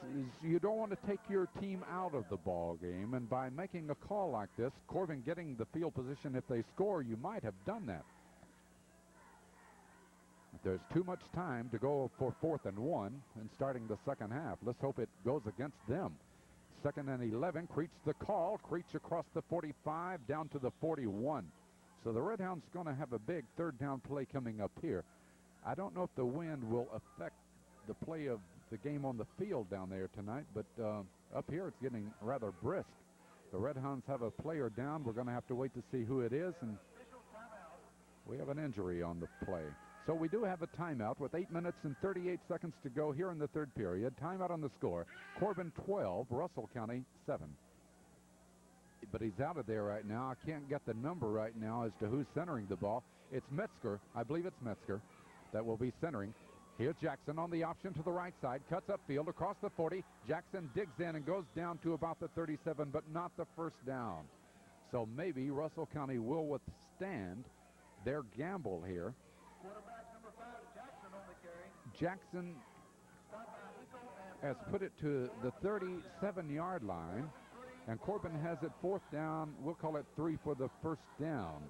A: you don't want to take your team out of the ball game, and by making a call like this, Corbin getting the field position, if they score, you might have done that. There's too much time to go for 4th and 1 and starting the second half. Let's hope it goes against them. 2nd and 11. Creech the call. Creech across the 45 down to the 41. So the Red Hounds going to have a big 3rd down play coming up here. I don't know if the wind will affect the play of the game on the field down there tonight, but up here it's getting rather brisk. The Red Hounds have a player down. We're going to have to wait to see who it is, and we have an injury on the play. So we do have a timeout with 8 minutes and 38 seconds to go here in the 3rd period. Timeout on the score. Corbin 12, Russell County 7. But he's out of there right now. I can't get the number right now as to who's centering the ball. It's Metzger. I believe it's Metzger that will be centering. Here's Jackson on the option to the right side. Cuts upfield across the 40. Jackson digs in and goes down to about the 37, but not the 1st down. So maybe Russell County will withstand their gamble here.
B: Quarterback number 5, Jackson on the carry.
A: Jackson has put it to the 37-yard line, and Corbin has it 4th down. We'll call it 3 for the 1st down.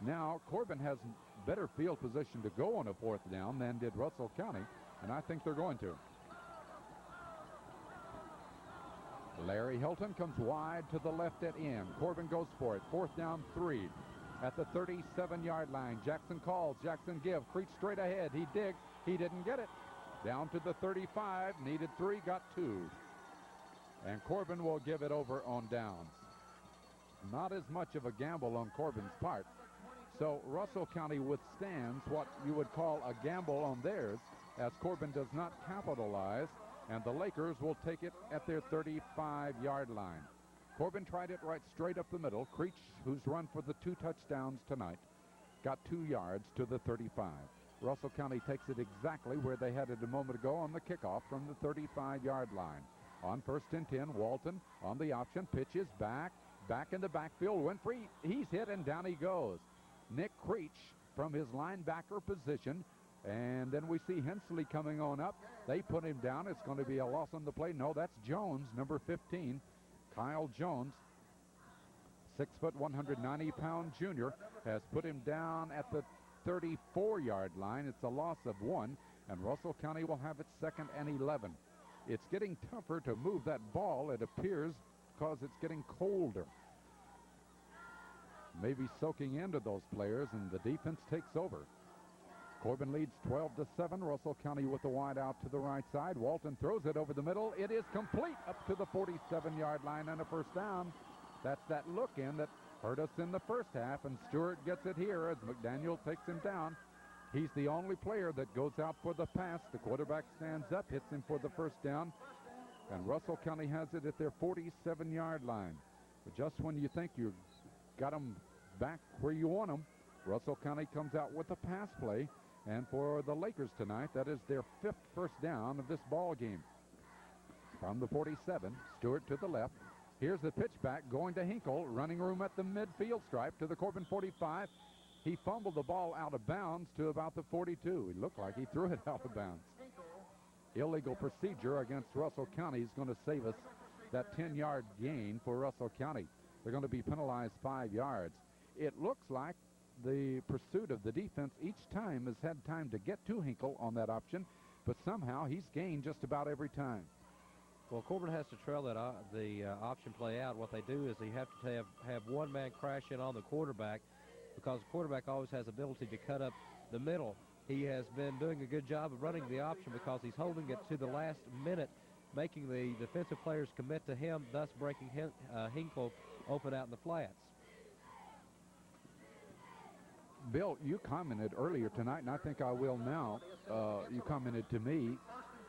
A: Now, Corbin has better field position to go on a 4th down than did Russell County, and I think they're going to. Larry Hilton comes wide to the left at end. Corbin goes for it. 4th down, 3. At the 37-yard line, Jackson calls. Jackson gives. Creech straight ahead. He digs. He didn't get it. Down to the 35. Needed 3. Got 2. And Corbin will give it over on downs. Not as much of a gamble on Corbin's part. So Russell County withstands what you would call a gamble on theirs, as Corbin does not capitalize, and the Lakers will take it at their 35-yard line. Corbin tried it right straight up the middle. Creech, who's run for the 2 touchdowns tonight, got 2 yards to the 35. Russell County takes it exactly where they had it a moment ago on the kickoff from the 35-yard line. On 1st and 10, Walton on the option, pitches back in the backfield, went free. He's hit, and down he goes. Nick Creech from his linebacker position, and then we see Hensley coming on up. They put him down. It's going to be a loss on the play. No, that's Jones, number 15. Kyle Jones, 6 foot, 190-pound junior, has put him down at the 34-yard line. It's a loss of 1, and Russell County will have it 2nd and 11. It's getting tougher to move that ball, it appears, because it's getting colder. Maybe soaking into those players, and the defense takes over. Corbin leads 12-7. Russell County with the wide out to the right side. Walton throws it over the middle. It is complete up to the 47-yard line and a first down. That's that look in that hurt us in the first half, and Stewart gets it here as McDaniel takes him down. He's the only player that goes out for the pass. The quarterback stands up, hits him for the first down, and Russell County has it at their 47-yard line. But just when you think you've got them back where you want them, Russell County comes out with a pass play, and for the Lakers tonight, that is their 5th first down of this ball game. From the 47, Stewart to the left. Here's the pitch back going to Hinkle, running room at the midfield stripe to the Corbin 45. He fumbled the ball out of bounds to about the 42. It looked like he threw it out of bounds. Illegal procedure against Russell County is going to save us that 10-yard gain for Russell County. They're going to be penalized 5 yards. It looks like the pursuit of the defense each time has had time to get to Hinkle on that option, but somehow he's gained just about every time.
C: Well, Corbin has to trail that the option play out. What they do is they have to have one man crash in on the quarterback, because the quarterback always has ability to cut up the middle. He has been doing a good job of running the option because he's holding it to the last minute, making the defensive players commit to him, thus breaking Hinkle open out in the flats.
A: Bill, you commented earlier tonight, and I think I will now. You commented to me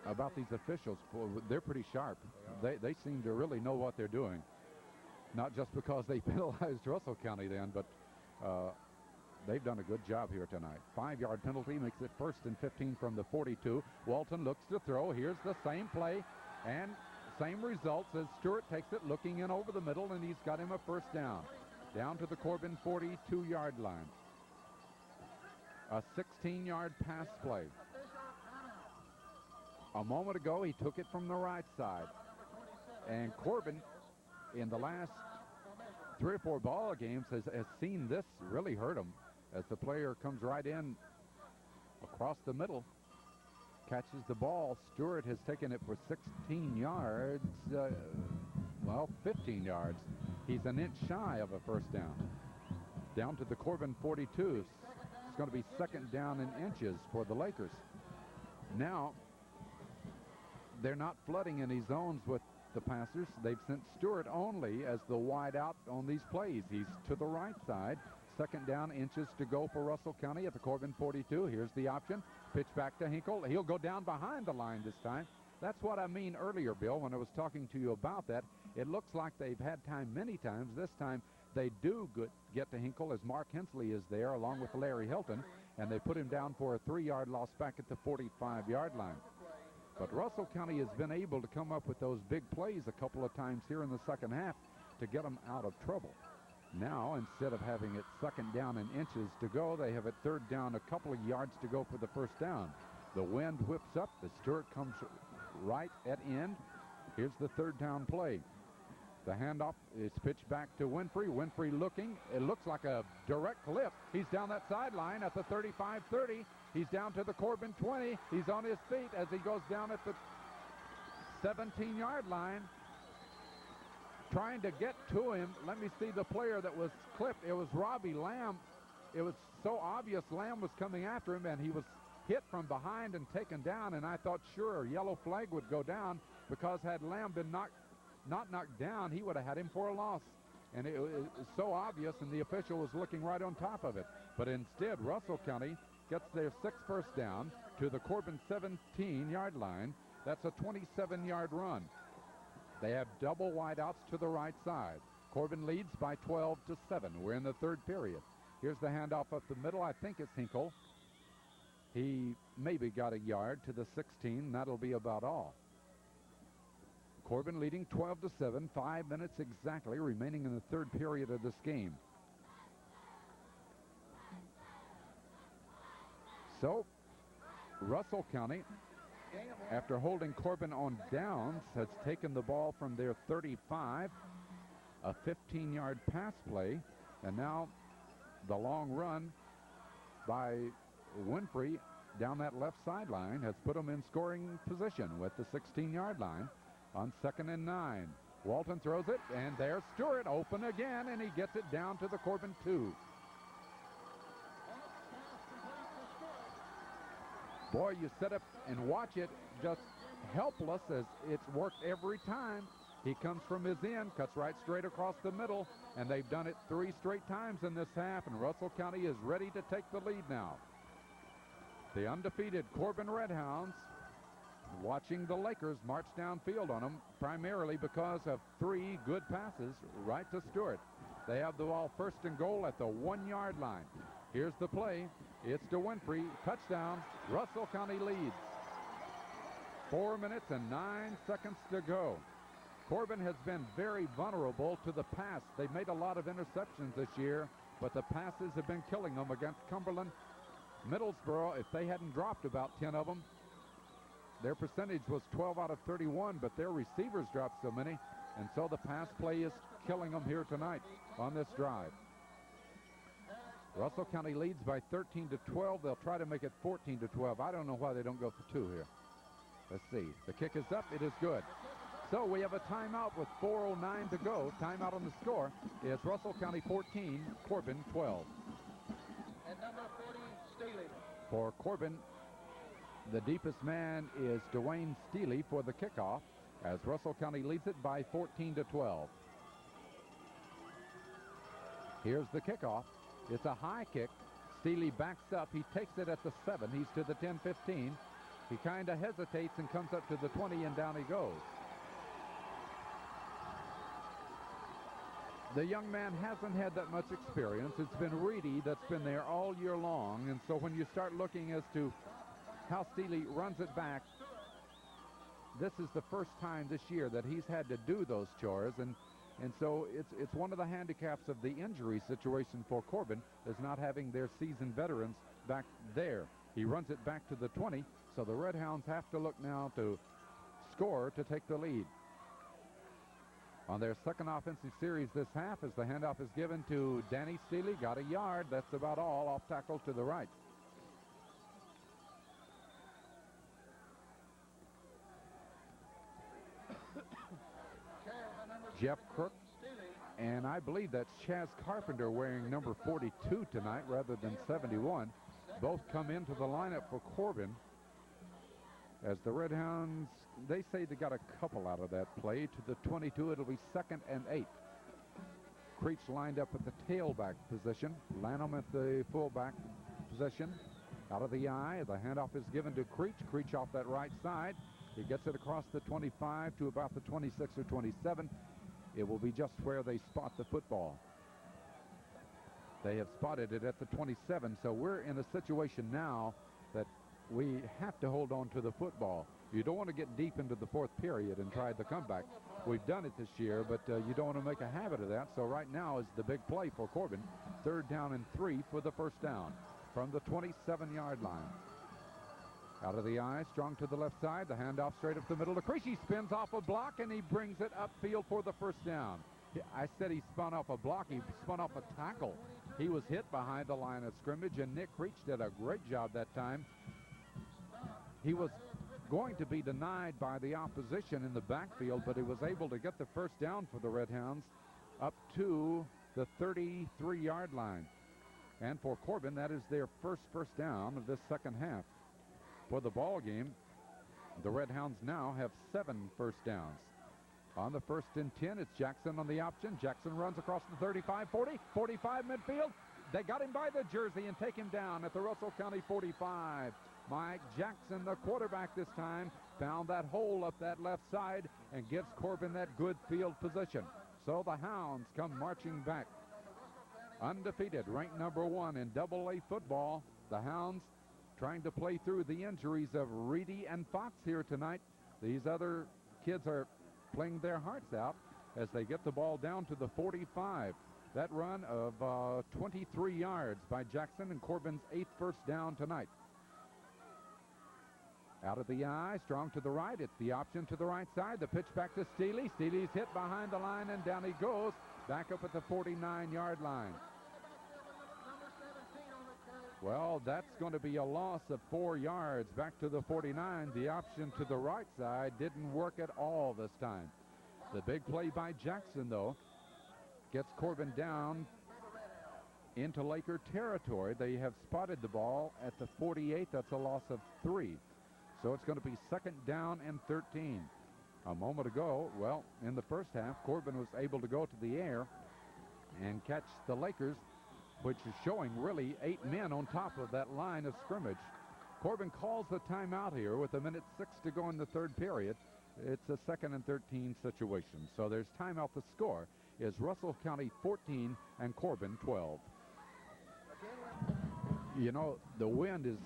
A: about these officials. Well, they're pretty sharp. They seem to really know what they're doing. Not just because they penalized Russell County then, but they've done a good job here tonight. 5-yard penalty makes it 1st and 15 from the 42. Walton looks to throw. Here's the same play and same results as Stewart takes it, looking in over the middle, and he's got him a first down. Down to the Corbin 42-yard line. A 16-yard pass play. A moment ago, he took it from the right side. And Corbin, in the last 3 or 4 ball games, has seen this really hurt him as the player comes right in across the middle, catches the ball. Stewart has taken it for 16 yards, 15 yards. He's an inch shy of a first down. Down to the Corbin 42. It's going to be 2nd down in inches for the Lakers. Now, they're not flooding any zones with the passers. They've sent Stewart only as the wide out on these plays. He's to the right side. 2nd down, inches to go for Russell County at the Corbin 42. Here's the option. Pitch back to Hinkle. He'll go down behind the line this time. That's what I mean earlier, Bill, when I was talking to you about that. It looks like they've had time many times. This time they do get to Hinkle as Mark Hensley is there along with Larry Hilton, and they put him down for a 3-yard loss back at the 45-yard line. But Russell County has been able to come up with those big plays a couple of times here in the second half to get them out of trouble. Now, instead of having it 2nd down and inches to go, they have it 3rd down, a couple of yards to go for the first down. The wind whips up. The Stewart comes right at end. Here's the 3rd down play. The handoff is pitched back to Winfrey. Winfrey looking. It looks like a direct clip. He's down that sideline at the 35-30. He's down to the Corbin 20. He's on his feet as he goes down at the 17-yard line. Trying to get to him. Let me see the player that was clipped. It was Robbie Lamb. It was so obvious Lamb was coming after him, and he was hit from behind and taken down, and I thought sure yellow flag would go down, because had Lamb been not knocked down, he would have had him for a loss. And it was so obvious, and the official was looking right on top of it. But instead, Russell County gets their 6th first down to the Corbin 17-yard line. That's a 27-yard run. They have double wideouts to the right side. Corbin leads by 12-7. We're in the 3rd period. Here's the handoff up the middle. I think it's Hinkle. He maybe got a yard to the 16. That'll be about all. Corbin leading 12-7. 5 minutes exactly remaining in the 3rd period of this game. So, Russell County, after holding Corbin on downs, has taken the ball from their 35, a 15-yard pass play, and now the long run by Winfrey down that left sideline has put them in scoring position with the 16-yard line on 2nd and 9. Walton throws it, and there's Stewart open again, and he gets it down to the Corbin 2. Boy, you sit up and watch it, just helpless as it's worked every time. He comes from his end, cuts right straight across the middle, and they've done it 3 straight times in this half, and Russell County is ready to take the lead now. The undefeated Corbin Redhounds watching the Lakers march downfield on them, primarily because of 3 good passes right to Stewart. They have the ball first and goal at the 1-yard line. Here's the play. It's to Winfrey. Touchdown. Russell County leads. 4 minutes and 9 seconds to go. Corbin has been very vulnerable to the pass. They've made a lot of interceptions this year, but the passes have been killing them against Cumberland. Middlesboro, if they hadn't dropped about 10 of them, their percentage was 12 out of 31, but their receivers dropped so many, and so the pass play is killing them here tonight on this drive. Russell County leads by 13-12. They'll try to make it 14-12. I don't know why they don't go for 2 here. Let's see. The kick is up. It is good. So we have a timeout with 4:09 to go. Timeout on the score is Russell County 14, Corbin 12.
B: And number 40, Staley.
A: For Corbin, the deepest man is Dwayne Steely for the kickoff as Russell County leads it by 14-12. Here's the kickoff. It's a high kick. Steely backs up. He takes it at the 7. He's to the 10-15. He kind of hesitates and comes up to the 20, and down he goes. The young man hasn't had that much experience. It's been Reedy that's been there all year long, and so when you start looking as to how Steely runs it back, this is the first time this year that he's had to do those chores, and so it's one of the handicaps of the injury situation for Corbin is not having their seasoned veterans back there. He runs it back to the 20, so the Redhounds have to look now to score to take the lead. On their second offensive series this half, as the handoff is given to Danny Steely, got a yard. That's about all. Off tackle to the right. Jeff Crook, and I believe that's Chaz Carpenter wearing number 42 tonight rather than 71. Both come into the lineup for Corbin. As the Redhounds, they say they got a couple out of that play. To the 22, it'll be 2nd and 8. Creech lined up at the tailback position. Lanham at the fullback position. Out of the eye, the handoff is given to Creech. Creech off that right side. He gets it across the 25 to about the 26 or 27. It will be just where they spot the football. They have spotted it at the 27, so we're in a situation now that we have to hold on to the football. You don't want to get deep into the 4th period and try the comeback. We've done it this year, but you don't want to make a habit of that. So right now is the big play for Corbin. 3rd down and 3 for the first down from the 27-yard line. Out of the eye, Strong to the left side. The handoff straight up the middle to Creech. He spins off a block, and he brings it upfield for the first down. I said he spun off a block. He spun off a tackle. He was hit behind the line of scrimmage, and Nick Creech did a great job that time. He was going to be denied by the opposition in the backfield, but he was able to get the first down for the Redhounds up to the 33-yard line. And for Corbin, that is their first down of this second half. For the ball game, the Redhounds now have 7 first downs. On the 1st and 10, it's Jackson on the option. Jackson runs across the 35, 40, 45 midfield. They got him by the jersey and take him down at the Russell County 45. Mike Jackson, the quarterback this time, found that hole up that left side and gives Corbin that good field position. So the Hounds come marching back. Undefeated, ranked number 1 in AA football. The Hounds trying to play through the injuries of Reedy and Fox here tonight. These other kids are playing their hearts out as they get the ball down to the 45. That run of 23 yards by Jackson and Corbin's 8th first down tonight. Out of the eye, Strong to the right. It's the option to the right side. The pitch back to Steely. Steely's hit behind the line, and down he goes. Back up at the 49-yard line. Well, that's going to be a loss of 4 yards back to the 49. The option to the right side didn't work at all this time. The big play by Jackson, though, gets Corbin down into Laker territory. They have spotted the ball at the 48. That's a loss of 3. So it's going to be 2nd down and 13. A moment ago, well, in the first half, Corbin was able to go to the air and catch the Lakers, which is showing really 8 men on top of that line of scrimmage. Corbin calls the timeout here with 1:06 to go in the 3rd period. It's a 2nd and 13 situation. So there's timeout. The score is Russell County 14 and Corbin 12. You know, the wind is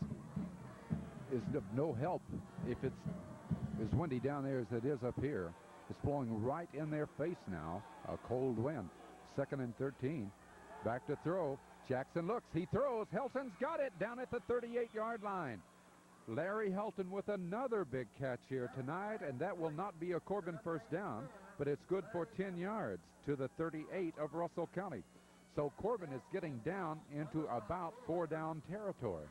A: of no help if it's as windy down there as it is up here. It's blowing right in their face now, a cold wind. 2nd and 13. Back to throw. Jackson looks. He throws. Helton's got it down at the 38-yard line. Larry Helton with another big catch here tonight, and that will not be a Corbin first down, but it's good for 10 yards to the 38 of Russell County. So Corbin is getting down into about 4-down territory.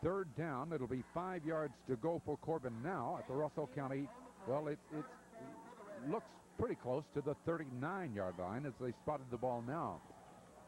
A: 3rd down. It'll be 5 yards to go for Corbin now at the Russell County. Well, it looks pretty close to the 39-yard line as they spotted the ball now.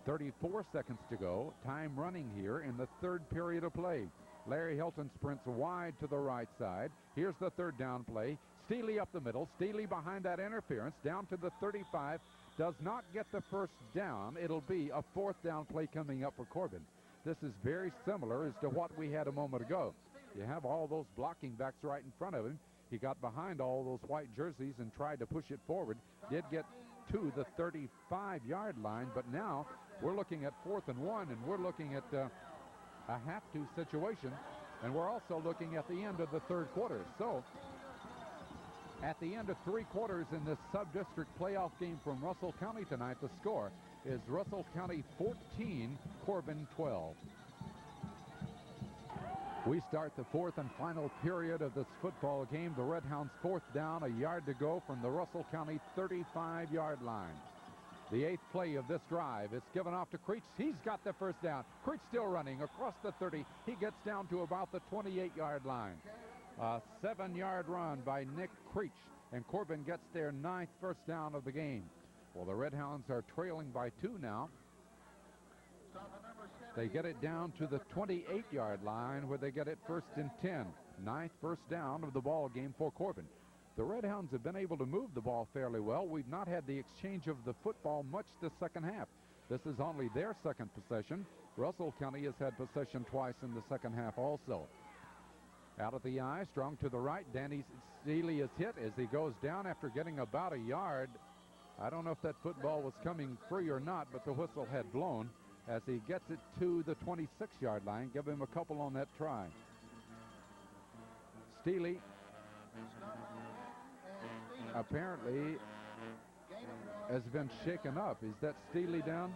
A: 34 seconds to go. Time running here in the 3rd period of play. Larry Helton sprints wide to the right side. Here's the 3rd down play. Steely up the middle. Steely behind that interference down to the 35. Does not get the first down. It'll be a 4th down play coming up for Corbin. This is very similar as to what we had a moment ago. You have all those blocking backs right in front of him. He got behind all those white jerseys and tried to push it forward. Did get to the 35-yard line, but now we're looking at 4th and 1, and we're looking at a have-to situation, and we're also looking at the end of the 3rd quarter. So at the end of 3 quarters in this sub-district playoff game from Russell County tonight, the score is Russell County 14, Corbin 12. We start the 4th and final period of this football game. The Red Hounds 4th down, a yard to go from the Russell County 35-yard line. The 8th play of this drive. It's given off to Creech. He's got the first down. Creech still running across the 30. He gets down to about the 28-yard line. A 7-yard run by Nick Creech, and Corbin gets their 9th first down of the game. Well, the Red Hounds are trailing by 2 now. They get it down to the 28-yard line where they get it 1st and 10. 9th first down of the ball game for Corbin. The Red Hounds have been able to move the ball fairly well. We've not had the exchange of the football much this second half. This is only their 2nd possession. Russell County has had possession twice in the second half also. Out of the eye, strong to the right. Danny Steely is hit as he goes down after getting about a yard. I don't know if that football was coming free or not, but the whistle had blown as he gets it to the 26-yard line. Give him a couple on that try. Steely apparently has been shaken up. Is that Steely down?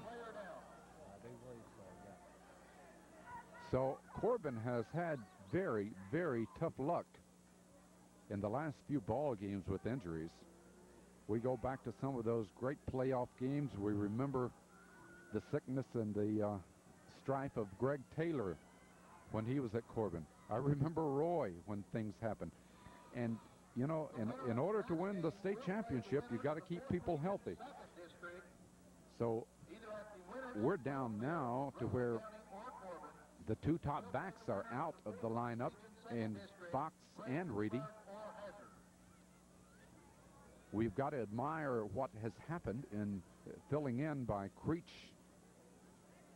A: So Corbin has had very, very tough luck in the last few ball games with injuries. We go back to some of those great playoff games. We remember the sickness and the strife of Greg Taylor when he was at Corbin. I remember Roy when things happened. And, you know, in order to win the state championship, you got to keep people healthy. So we're down now to where the 2 top backs are out of the lineup, and Fox and Reedy. We've got to admire what has happened in filling in by Creech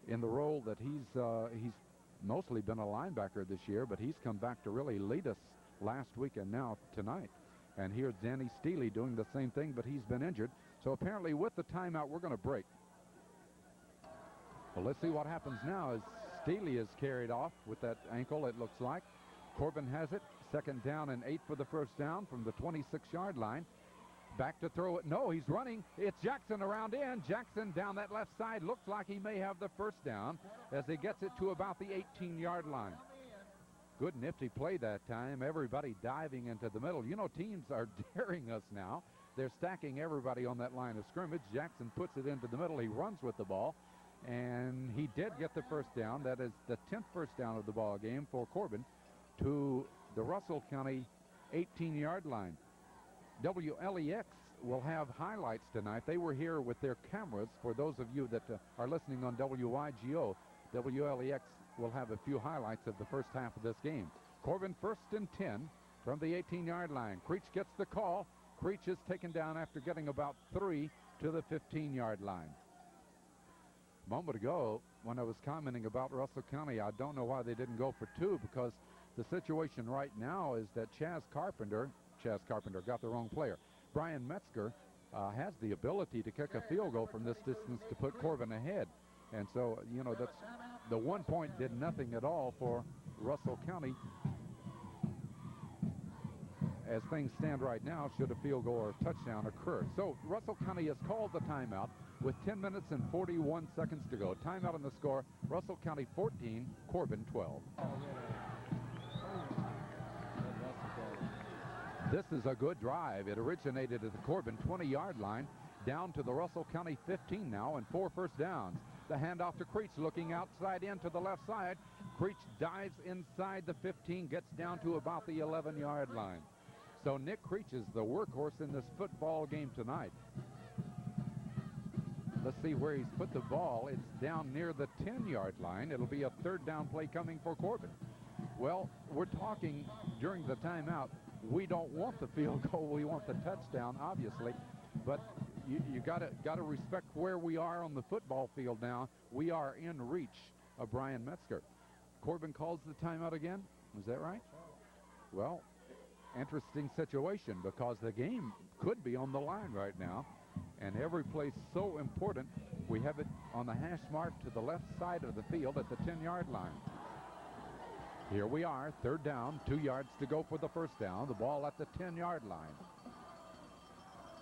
A: in the role that he's mostly been a linebacker this year, but he's come back to really lead us last week and now tonight. And here's Danny Steely doing the same thing, but he's been injured. So apparently with the timeout, we're going to break. Well, let's see what happens now as Steely is carried off with that ankle, it looks like. Corbin has it. 2nd down and 8 for the first down from the 26-yard line. Back to throw it. No, he's running. It's Jackson around in. Jackson down that left side. Looks like he may have the first down as he gets it to about the 18-yard line. Good nifty play that time. Everybody diving into the middle. You know, teams are daring us now. They're stacking everybody on that line of scrimmage. Jackson puts it into the middle. He runs with the ball, and he did get the first down. That is the 10th first down of the ball game for Corbin to the Russell County 18-yard line. WLEX will have highlights tonight. They were here with their cameras. For those of you that are listening on WYGO, WLEX will have a few highlights of the first half of this game. Corbin 1st and 10 from the 18-yard line. Creech gets the call. Creech is taken down after getting about 3 to the 15-yard line. A moment ago, when I was commenting about Russell County, I don't know why they didn't go for 2, because the situation right now is that Chaz Carpenter got the wrong player. Brian Metzger has the ability to kick a field goal from this distance to put Corbin ahead. And so, you know, that's the 1 point did nothing at all for Russell County. As things stand right now, should a field goal or touchdown occur. So Russell County has called the timeout with 10 minutes and 41 seconds to go. Timeout on the score, Russell County 14, Corbin 12. This is a good drive. It originated at the Corbin 20-yard line, down to the Russell County 15 now, and 4 first downs. The handoff to Creech, looking outside in to the left side. Creech dives inside the 15, gets down to about the 11-yard line. So Nick Creech is the workhorse in this football game tonight. Let's see where he's put the ball. It's down near the 10-yard line. It'll be a third down play coming for Corbin. Well, we're talking during the timeout. We don't want the field goal. We want the touchdown, obviously. But you gotta respect where we are on the football field now. We are in reach of Brian Metzger. Corbin calls the timeout again. Is that right? Well, interesting situation, because the game could be on the line right now, and every play's so important. We have it on the hash mark to the left side of the field at the 10-yard line. Here we are, third down, 2 yards to go for the first down. The ball at the 10-yard line.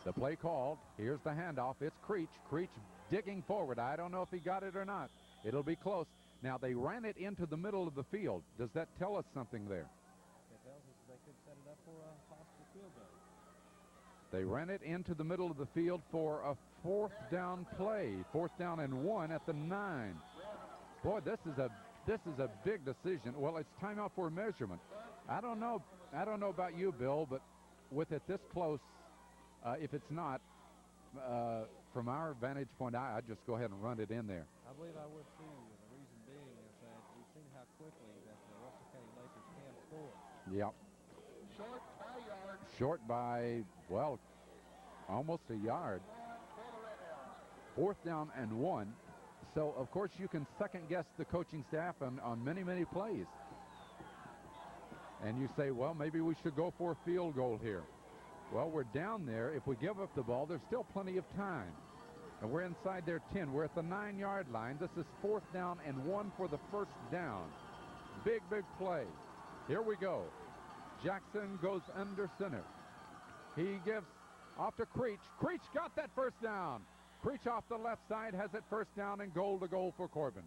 A: The play called. Here's the handoff. It's Creech. Creech digging forward. I don't know if he got it or not. It'll be close. Now, they ran it into the middle of the field. Does that tell us something there?
C: It tells us they could set it up for a possible field goal.
A: They ran it into the middle of the field for a 4th down play. 4th down and 1 at the 9. Boy, this is a big decision. Well, it's timeout for measurement. I don't know about you, Bill, but with it this close, if it's not, from our vantage point, I'd just go ahead and run it in there.
C: I believe I would too. The reason being is that we've seen how quickly that the Russell County Lakers can score.
A: Yep.
B: Short by a yard.
A: Short by, well, almost a yard. 4th down and 1. So, of course, you can second-guess the coaching staff on many, many plays. And you say, well, maybe we should go for a field goal here. Well, we're down there. If we give up the ball, there's still plenty of time. And we're inside their 10. We're at the 9-yard line. This is 4th down and 1 for the first down. Big, big play. Here we go. Jackson goes under center. He gives off to Creech. Creech got that first down. Creech off the left side has it first down and goal to goal for Corbin.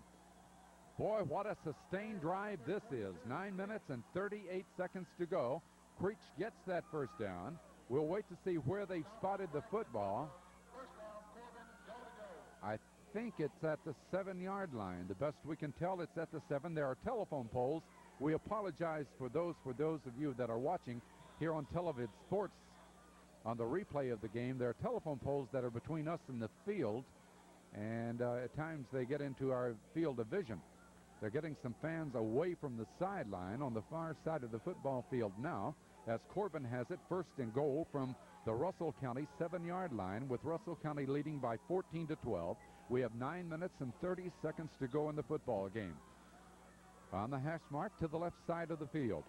A: Boy, what a sustained drive this is. 9 minutes and 38 seconds to go. Creech gets that first down. We'll wait to see where they've spotted the football. I think it's at the 7-yard line. The best we can tell, it's at the 7. There are telephone poles. We apologize for those of you that are watching here on Televid Sports. On the replay of the game, there are telephone poles that are between us and the field, and at times they get into our field of vision. They're getting some fans away from the sideline on the far side of the football field now, as Corbin has it first and goal from the Russell County 7-yard line, with Russell County leading by 14-12. We have 9 minutes and 30 seconds to go in the football game. On the hash mark to the left side of the field.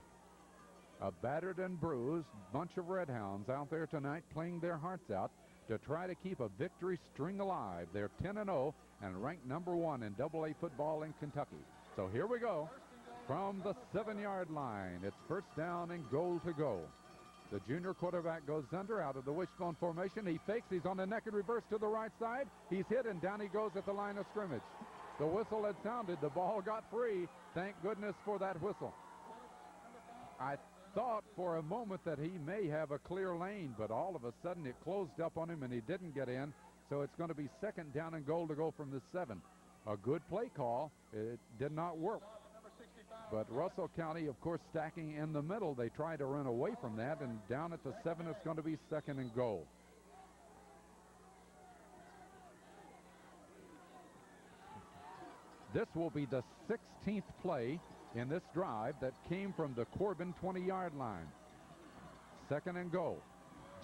A: A battered and bruised bunch of Red Hounds out there tonight playing their hearts out to try to keep a victory string alive. They're 10-0 and ranked number 1 in AA football in Kentucky. So here we go from the 7-yard line. It's first down and goal to go. The junior quarterback goes under out of the wishbone formation. He fakes. He's on the naked reverse to the right side. He's hit, and down he goes at the line of scrimmage. The whistle had sounded. The ball got free. Thank goodness for that whistle. I thought for a moment that he may have a clear lane, but all of a sudden it closed up on him and he didn't get in. So it's going to be second down and goal to go from the 7. A good play call. It did not work. But Russell County, of course, stacking in the middle. They try to run away from that, and down at the 7 it's going to be second and goal. This will be the 16th play in this drive that came from the Corbin 20-yard line. 2nd and goal.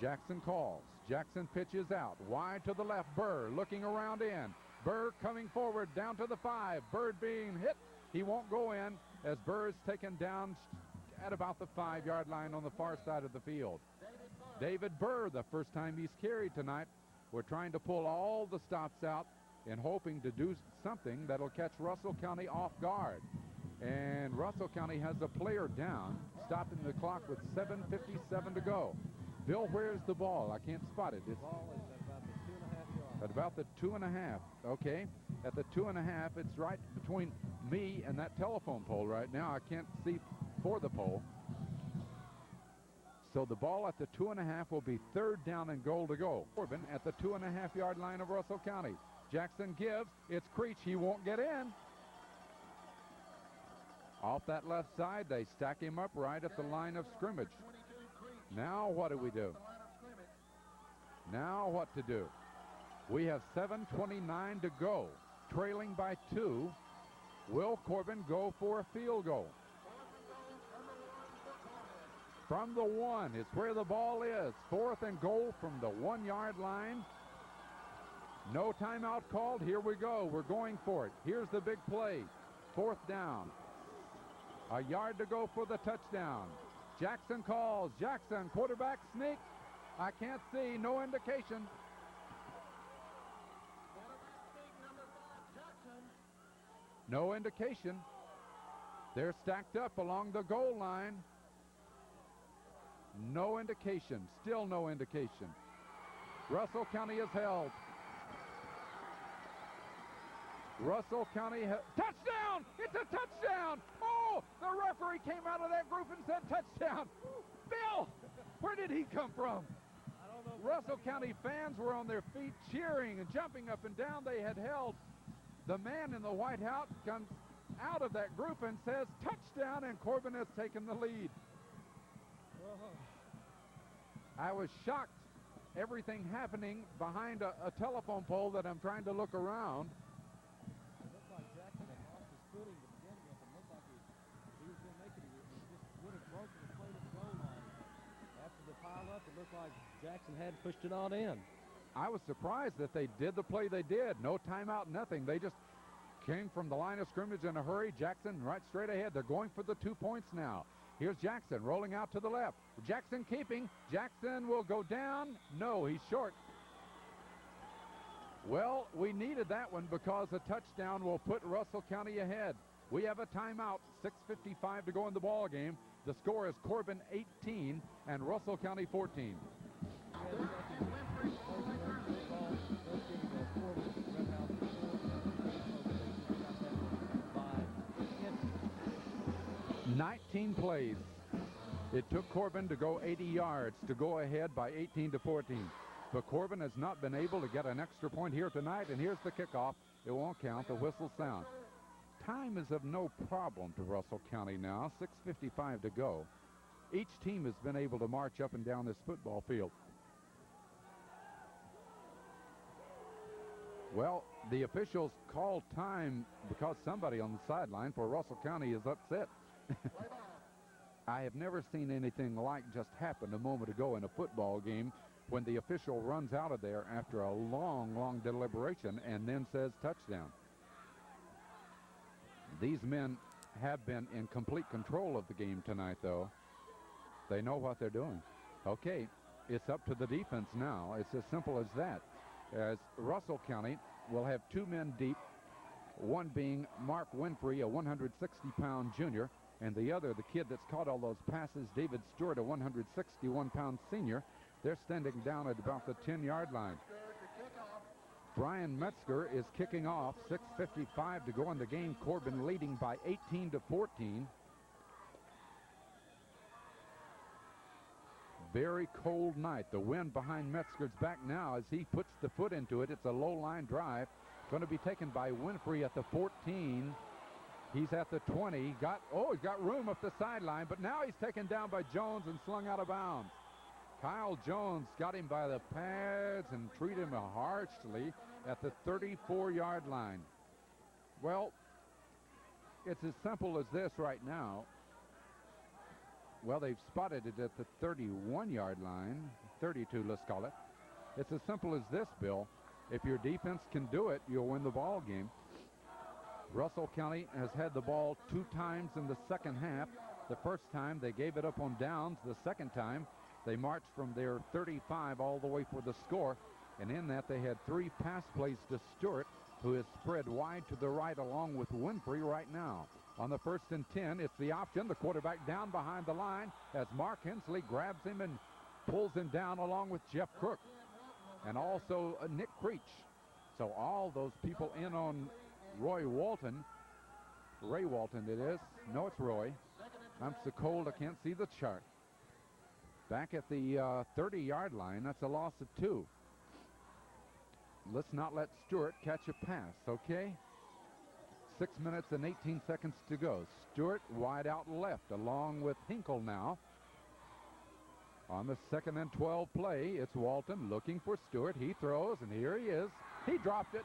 A: Jackson calls. Jackson pitches out. Wide to the left. Burr looking around in. Burr coming forward down to the 5. Bird being hit. He won't go in as Burr is taken down at about the 5-yard line on the far side of the field. David Burr, the first time he's carried tonight. We're trying to pull all the stops out and hoping to do something that'll catch Russell County off guard. And Russell County has a player down, stopping the clock with 7:57 to go. Bill, where's the ball? I can't spot it.
C: The ball is at
A: At about
C: about the 2.5 yard line.
A: the 2.5. Okay. At the 2.5, it's right between me and that telephone pole right now. I can't see for the pole. So the ball at the 2.5 will be 3rd down and goal to go. Corbin at the 2.5-yard line of Russell County. Jackson gives. It's Creech. He won't get in. Off that left side, they stack him up right at the line of scrimmage. Now what do we do? Now what to do? We have 7:29 to go. Trailing by 2. Will Corbin go for a field goal? From the 1 is where the ball is. 4th and goal from the 1-yard line. No timeout called. Here we go. We're going for it. Here's the big play. 4th down. A yard to go for the touchdown. Jackson calls. Jackson, quarterback sneak. I can't see. No indication. No indication. They're stacked up along the goal line. No indication. Still no indication. Russell County is held. Russell County touchdown! It's a touchdown! Oh, the referee came out of that group and said touchdown. Bill, where did he come from?
C: I don't know.
A: Russell County fans were on their feet cheering and jumping up and down. They had held. The man in the white hat comes out of that group and says touchdown, and Corbin has taken the lead. I was shocked. Everything happening behind a telephone pole that I'm trying to look around.
C: It looked like Jackson had lost his footing to begin with and looked like he was going to make it. He just would have broken the plate of the goal line. After the pile up, it looked like Jackson had pushed it on in.
A: I was surprised that they did the play they did. No timeout, nothing. They just came from the line of scrimmage in a hurry. Jackson right straight ahead. They're going for the 2 points now. Here's Jackson rolling out to the left. Jackson keeping. Jackson will go down. No, he's short. Well, we needed that one because a touchdown will put Russell County ahead. We have a timeout. 6:55 to go in the ball game. The score is Corbin 18 and Russell County 14. 19 plays. It took Corbin to go 80 yards to go ahead by 18-14. But Corbin has not been able to get an extra point here tonight, and here's the kickoff. It won't count. The whistle sound. Time is of no problem to Russell County now. 6:55 to go. Each team has been able to march up and down this football field. Well, the officials called time because somebody on the sideline for Russell County is upset. I have never seen anything like just happened a moment ago in a football game when the official runs out of there after a long, long deliberation and then says touchdown. These men have been in complete control of the game tonight, though. They know what they're doing. Okay, it's up to the defense now. It's as simple as that. As Russell County will have 2 men deep, one being Mark Winfrey, a 160-pound junior, and the other, the kid that's caught all those passes, David Stewart, a 161-pound senior. They're standing down at about the 10-yard line. Brian Metzger is kicking off. 6:55 to go in the game. Corbin leading by 18-14. Very cold night. The wind behind Metzger's back now as he puts the foot into it. It's a low-line drive. Going to be taken by Winfrey at the 14. He's at the 20. He's got room up the sideline, but now he's taken down by Jones and slung out of bounds. Kyle Jones got him by the pads and treated him harshly at the 34-yard line. Well, It's as simple as this right now. Well, they've spotted it at the 31-yard line, 32, let's call it. It's as simple as this, Bill. If your defense can do it, you'll win the ball game. Russell County has had the ball 2 times in the second half. The first time they gave it up on downs. The second time they marched from their 35 all the way for the score. And in that they had 3 pass plays to Stewart, who is spread wide to the right along with Winfrey right now. On the 1st and 10, it's the option. The quarterback down behind the line as Mark Hensley grabs him and pulls him down along with Jeff Crook and also Nick Creech. So all those people in on Ray Walton it is. No, it's Roy. I'm so cold I can't see the chart. Back at the 30-yard line, that's a loss of 2. Let's not let Stewart catch a pass, okay? 6 minutes and 18 seconds to go. Stewart wide out left along with Hinkle now. On the 2nd and 12 play, it's Walton looking for Stewart. He throws, and here he is. He dropped it.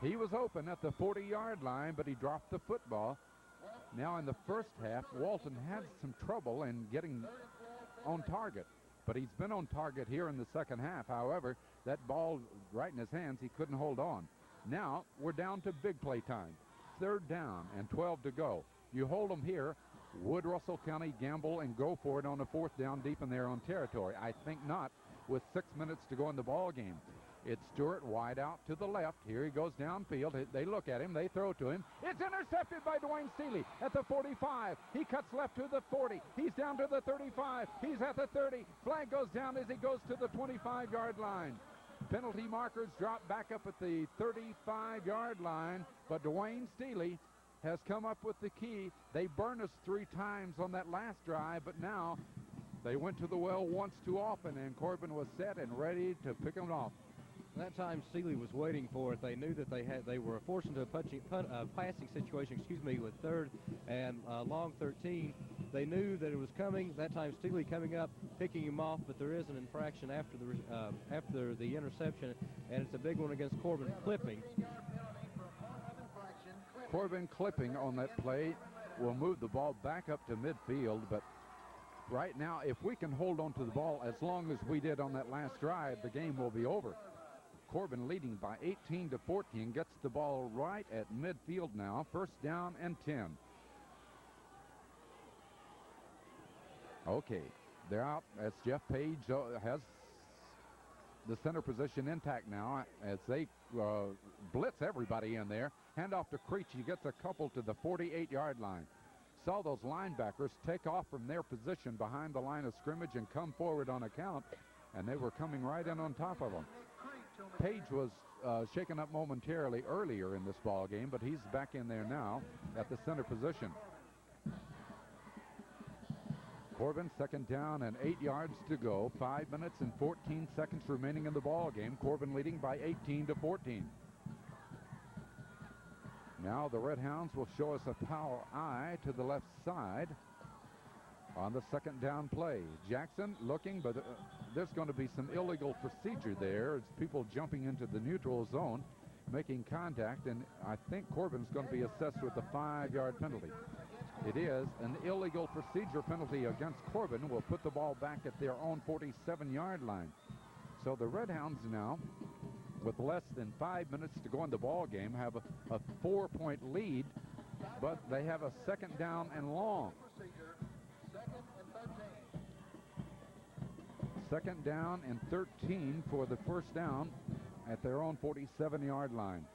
A: He was open at the 40-yard line, but he dropped the football. Now in the first half, Walton had some trouble in getting on target, but he's been on target here in the second half. However, that ball right in his hands, he couldn't hold on. Now we're down to big play time. 3rd down and 12 to go. You hold them here. Would Russell County gamble and go for it on a 4th down deep in their own territory? I think not, with 6 minutes to go in the ball game. It's Stewart wide out to the left. Here he goes downfield. They look at him. They throw to him. It's intercepted by Dwayne Seeley at the 45. He cuts left to the 40. He's down to the 35. He's at the 30. Flag goes down as he goes to the 25-yard line. Penalty markers drop back up at the 35-yard line, but Dwayne Seeley has come up with the key. They burned us 3 times on that last drive, but now they went to the well once too often, and Corbin was set and ready to pick them off.
C: That time Seeley was waiting for it. They knew that they were forced into a passing situation, with 3rd and long 13. They knew that it was coming. That time Seeley coming up, picking him off, but there is an infraction after the interception, and it's a big one against Corbin, clipping.
A: Corbin clipping on that play will move the ball back up to midfield, but right now, if we can hold on to the ball as long as we did on that last drive, the game will be over. Corbin leading by 18-14, gets the ball right at midfield now. 1st down and 10. Okay, they're out as Jeff Page has the center position intact now as they blitz everybody in there. Hand off to Creech. He gets a couple to the 48-yard line. Saw those linebackers take off from their position behind the line of scrimmage and come forward on a count, and they were coming right in on top of them. Page was shaken up momentarily earlier in this ball game, but he's back in there now at the center position. Corbin 2nd down and 8 yards to go. 5 minutes and 14 seconds remaining in the ball game. Corbin leading by 18-14. Now the Red Hounds will show us a power I to the left side on the 2nd down play. Jackson looking, but there's going to be some illegal procedure there. It's people jumping into the neutral zone, making contact, and I think Corbin's going to be assessed with a 5-yard penalty. It is an illegal procedure penalty against Corbin. Will put the ball back at their own 47-yard line. So the Red Hounds now, with less than 5 minutes to go in the ball game, have a 4-point lead, but they have a 2nd down and long. 2nd down and 13 for the 1st down at their own 47-yard line.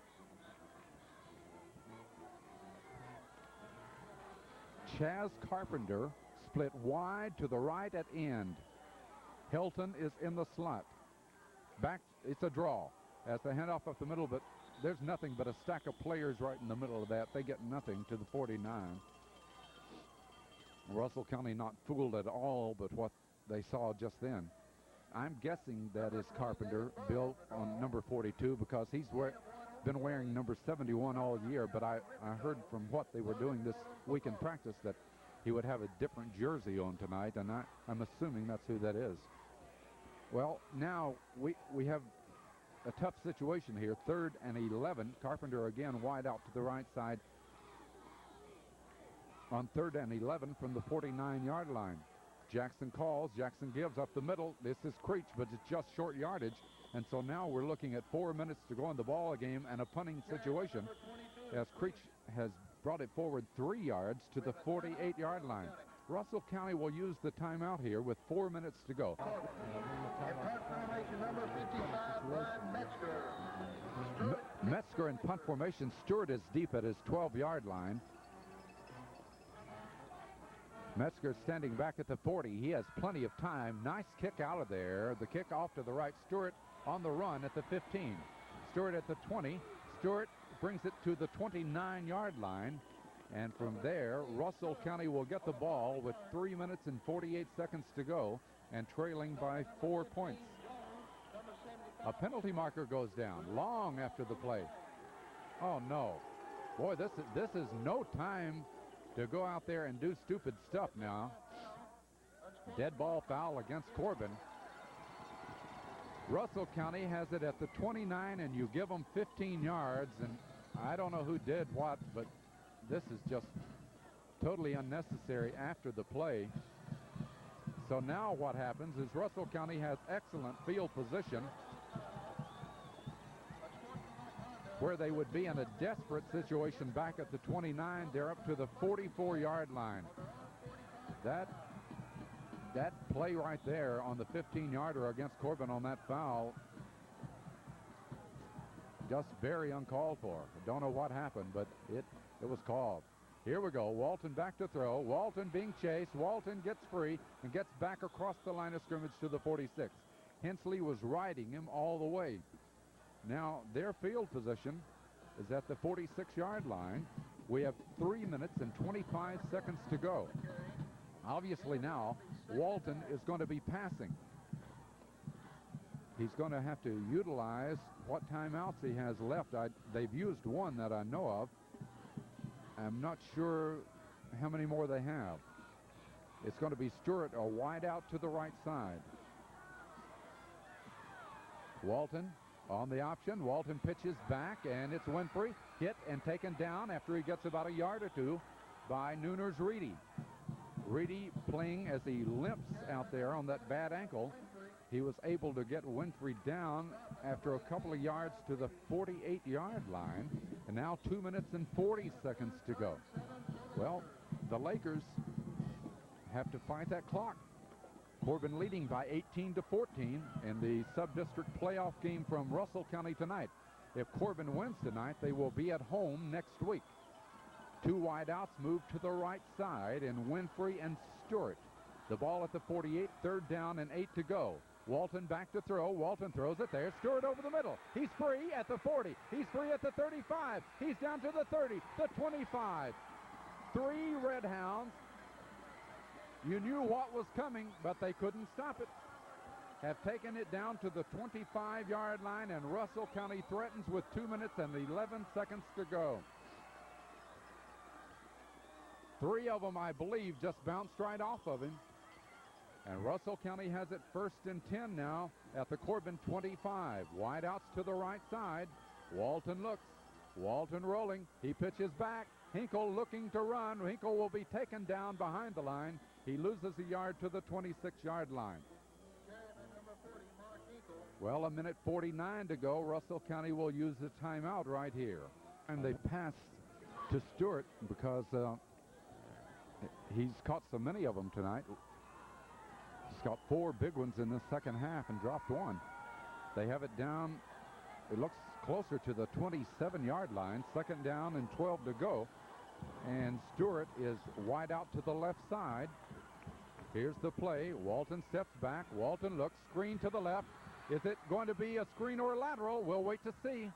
A: Chaz Carpenter split wide to the right at end. Hilton is in the slot. Back, it's a draw as they hand off up the middle, but there's nothing but a stack of players right in the middle of that. They get nothing to the 49. Russell County not fooled at all but what they saw just then. I'm guessing that is Carpenter, Bill, on number 42, because he's been wearing number 71 all year, but I heard from what they were doing this week in practice that he would have a different jersey on tonight, and I'm assuming that's who that is. Well, now we have a tough situation here. 3rd and 11. Carpenter again wide out to the right side on 3rd and 11 from the 49-yard line. Jackson calls. Jackson gives up the middle. This is Creech, but it's just short yardage. And so now we're looking at 4 minutes to go in the ball game and a punting situation as Creech has brought it forward 3 yards to the 48-yard line. Russell County will use the timeout here with 4 minutes to go.
B: Number 55, Metzger.
A: Metzger in punt formation. Stewart is deep at his 12-yard line. Metzger standing back at the 40. He has plenty of time. Nice kick out of there. The kick off to the right. Stewart on the run at the 15. Stewart at the 20. Stewart brings it to the 29-yard line. And from there, Russell County will get the ball with 3 minutes and 48 seconds to go and trailing by 4 points. A penalty marker goes down long after the play. Oh, no. Boy, this is no time to go out there and do stupid stuff now. Dead ball foul against Corbin. Russell County has it at the 29, and you give them 15 yards, and I don't know who did what, but this is just totally unnecessary after the play. So now what happens is Russell County has excellent field position where they would be in a desperate situation back at the 29. They're up to the 44-yard line. That play right there on the 15-yarder against Corbin on that foul, just very uncalled for. I don't know what happened, but it was called. Here we go. Walton back to throw. Walton being chased. Walton gets free and gets back across the line of scrimmage to the 46. Hensley was riding him all the way. Now their field position is at the 46-yard line. We have 3 minutes and 25 seconds to go. Obviously now Walton is going to be passing. He's going to have to utilize what timeouts he has left. They've used one that I know of. I'm not sure how many more they have. It's going to be Stewart, a wide out to the right side. Walton on the option. Walton pitches back, and it's Winfrey hit and taken down after he gets about a yard or two by Nooner's Reedy. Reedy playing as he limps out there on that bad ankle. He was able to get Winfrey down after a couple of yards to the 48-yard line. And now 2 minutes and 40 seconds to go. Well, the Lakers have to fight that clock. Corbin leading by 18-14 in the sub-district playoff game from Russell County tonight. If Corbin wins tonight, they will be at home next week. 2 wideouts move to the right side, and Winfrey and Stewart. The ball at the 48, 3rd down and 8 to go. Walton back to throw. Walton throws it there. Stewart over the middle. He's free at the 40. He's free at the 35. He's down to the 30, the 25. 3 Red Hounds. You knew what was coming, but they couldn't stop it. Have taken it down to the 25-yard line, and Russell County threatens with 2 minutes and 11 seconds to go. 3 of them, I believe, just bounced right off of him. And Russell County has it 1st and 10 now at the Corbin 25. Wideouts to the right side. Walton looks. Walton rolling. He pitches back. Hinkle looking to run. Hinkle will be taken down behind the line. He loses a yard to the 26-yard line. Well, 1:49 to go. Russell County will use the timeout right here. And they pass to Stewart because he's caught so many of them tonight. He's got 4 big ones in the second half and dropped 1. They have it down. It looks closer to the 27-yard line. 2nd down and 12 to go. And Stewart is wide out to the left side. Here's the play. Walton steps back. Walton looks. Screen to the left. Is it going to be a screen or a lateral? We'll wait to see.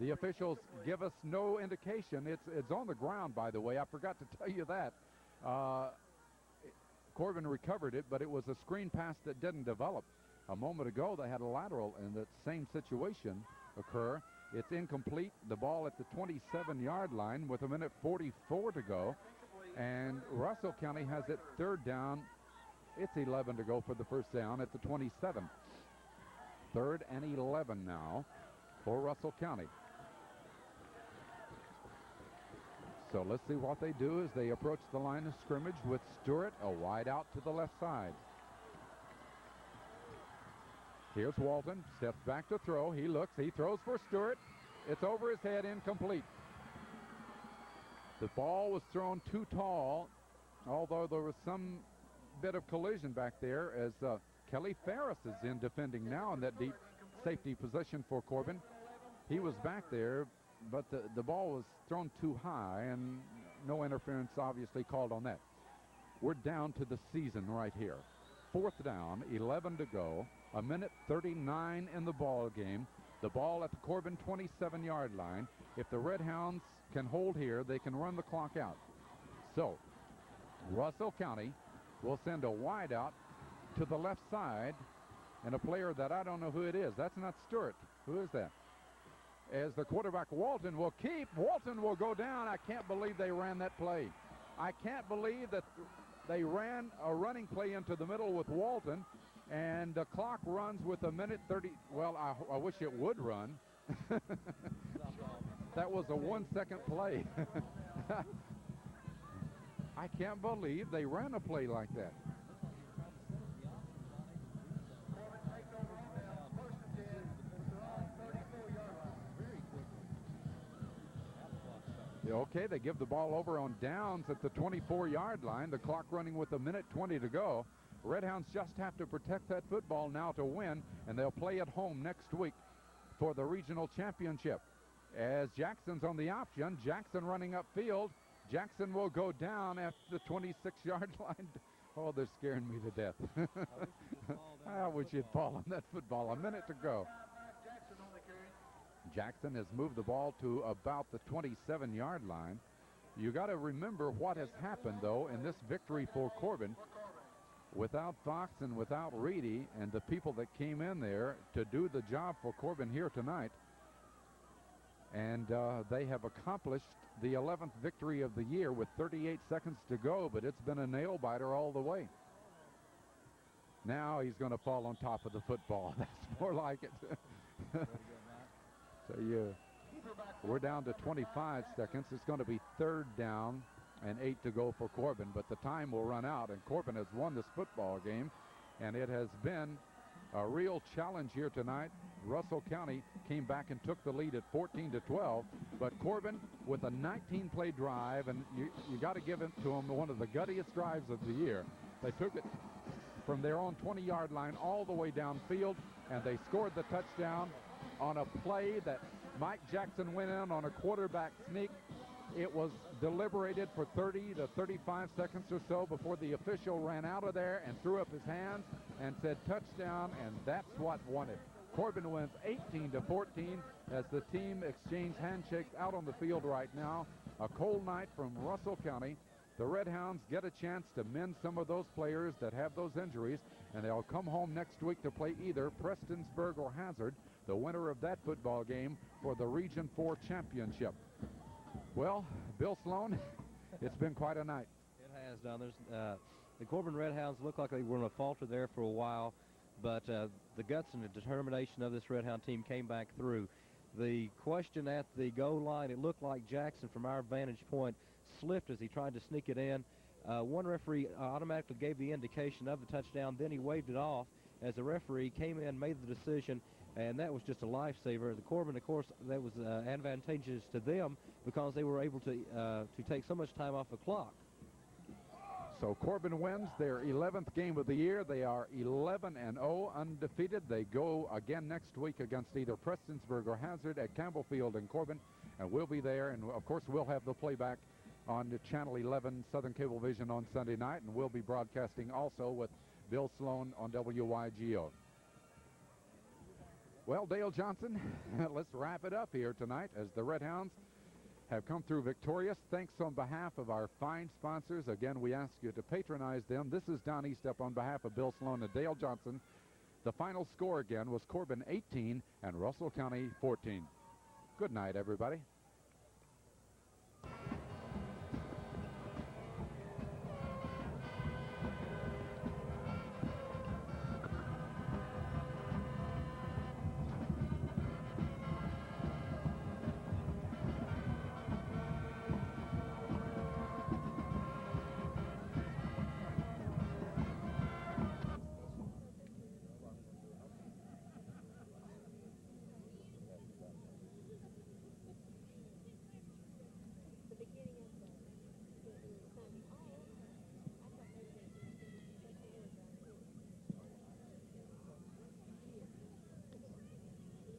A: The officials give us no indication. It's on the ground, by the way. I forgot to tell you that. Corbin recovered it, but it was a screen pass that didn't develop. A moment ago, they had a lateral in that same situation occur. It's incomplete. The ball at the 27-yard line with 1:44 to go. And Russell County has it 3rd down. It's 11 to go for the 1st down at the 27. 3rd and 11 now for Russell County. So let's see what they do as they approach the line of scrimmage with Stewart, a wide out to the left side. Here's Walton, steps back to throw. He looks, he throws for Stewart. It's over his head, incomplete. The ball was thrown too tall, although there was some bit of collision back there as Kelly Ferris is in defending now in that deep safety position for Corbin. He was back there, but the ball was thrown too high, and no interference obviously called on that. We're down to the season right here. 4th down, 11 to go, a minute 39 in the ball game. The ball at the Corbin 27-yard line. If the Red Hounds can hold here, they can run the clock out. So Russell County will send a wide out to the left side, and a player that I don't know who it is. That's not Stewart. Who is that? As the quarterback Walton will keep. Walton will go down. I can't believe they ran that play. I can't believe that they ran a running play into the middle with Walton, and the clock runs with a minute 30. Well, I wish it would run. That was a 1-second play. I can't believe they ran a play like that. Okay, they give the ball over on downs at the 24-yard line. The clock running with a minute 20 to go. Red Hounds just have to protect that football now to win, and they'll play at home next week for the regional championship. As Jackson's on the option, Jackson running upfield. Jackson will go down at the 26-yard line. Oh, they're scaring me to death. I wish you'd fall on that football. A minute to go. Jackson has moved the ball to about the 27-yard line. You got to remember what has happened, though, in this victory for Corbin. Without Fox and without Reedy and the people that came in there to do the job for Corbin here tonight, and they have accomplished the 11th victory of the year with 38 seconds to go, but it's been a nail-biter all the way. Now he's going to fall on top of the football. That's more like it. So we're down to 25 seconds. It's going to be 3rd down and 8 to go for Corbin, but the time will run out, and Corbin has won this football game, and it has been a real challenge here tonight. Russell County came back and took the lead at 14-12, but Corbin with a 19-play drive, and you got to give it to them, one of the guttiest drives of the year. They took it from their own 20-yard line all the way downfield, and they scored the touchdown on a play that Mike Jackson went in on a quarterback sneak. It was deliberated for 30 to 35 seconds or so before the official ran out of there and threw up his hands and said touchdown, and that's what won it. Corbin wins 18-14 as the team exchange handshakes out on the field right now. A cold night from Russell County. The Red Hounds get a chance to mend some of those players that have those injuries, and they'll come home next week to play either Prestonsburg or Hazard, the winner of that football game, for the Region 4 championship. Well, Bill Sloan, it's been quite a night.
C: It has, Don. The Corbin Red Hounds looked like they were going to falter there for a while, but the guts and the determination of this Red Hound team came back through. The question at the goal line, it looked like Jackson, from our vantage point, slipped as he tried to sneak it in. One referee automatically gave the indication of the touchdown, then he waved it off as the referee came in, made the decision, and that was just a lifesaver. The Corbin, of course, that was advantageous to them because they were able to take so much time off the clock.
A: So Corbin wins their 11th game of the year. They are 11-0, undefeated. They go again next week against either Prestonsburg or Hazard at Campbell Field in Corbin, and we'll be there. And of course, we'll have the playback on the Channel 11 Southern Cablevision on Sunday night, and we'll be broadcasting also with Bill Sloan on WYGO. Well, Dale Johnson, let's wrap it up here tonight as the Red Hounds have come through victorious. Thanks on behalf of our fine sponsors. Again, we ask you to patronize them. This is Don Eastep on behalf of Bill Sloan and Dale Johnson. The final score again was Corbin 18 and Russell County 14. Good night, everybody.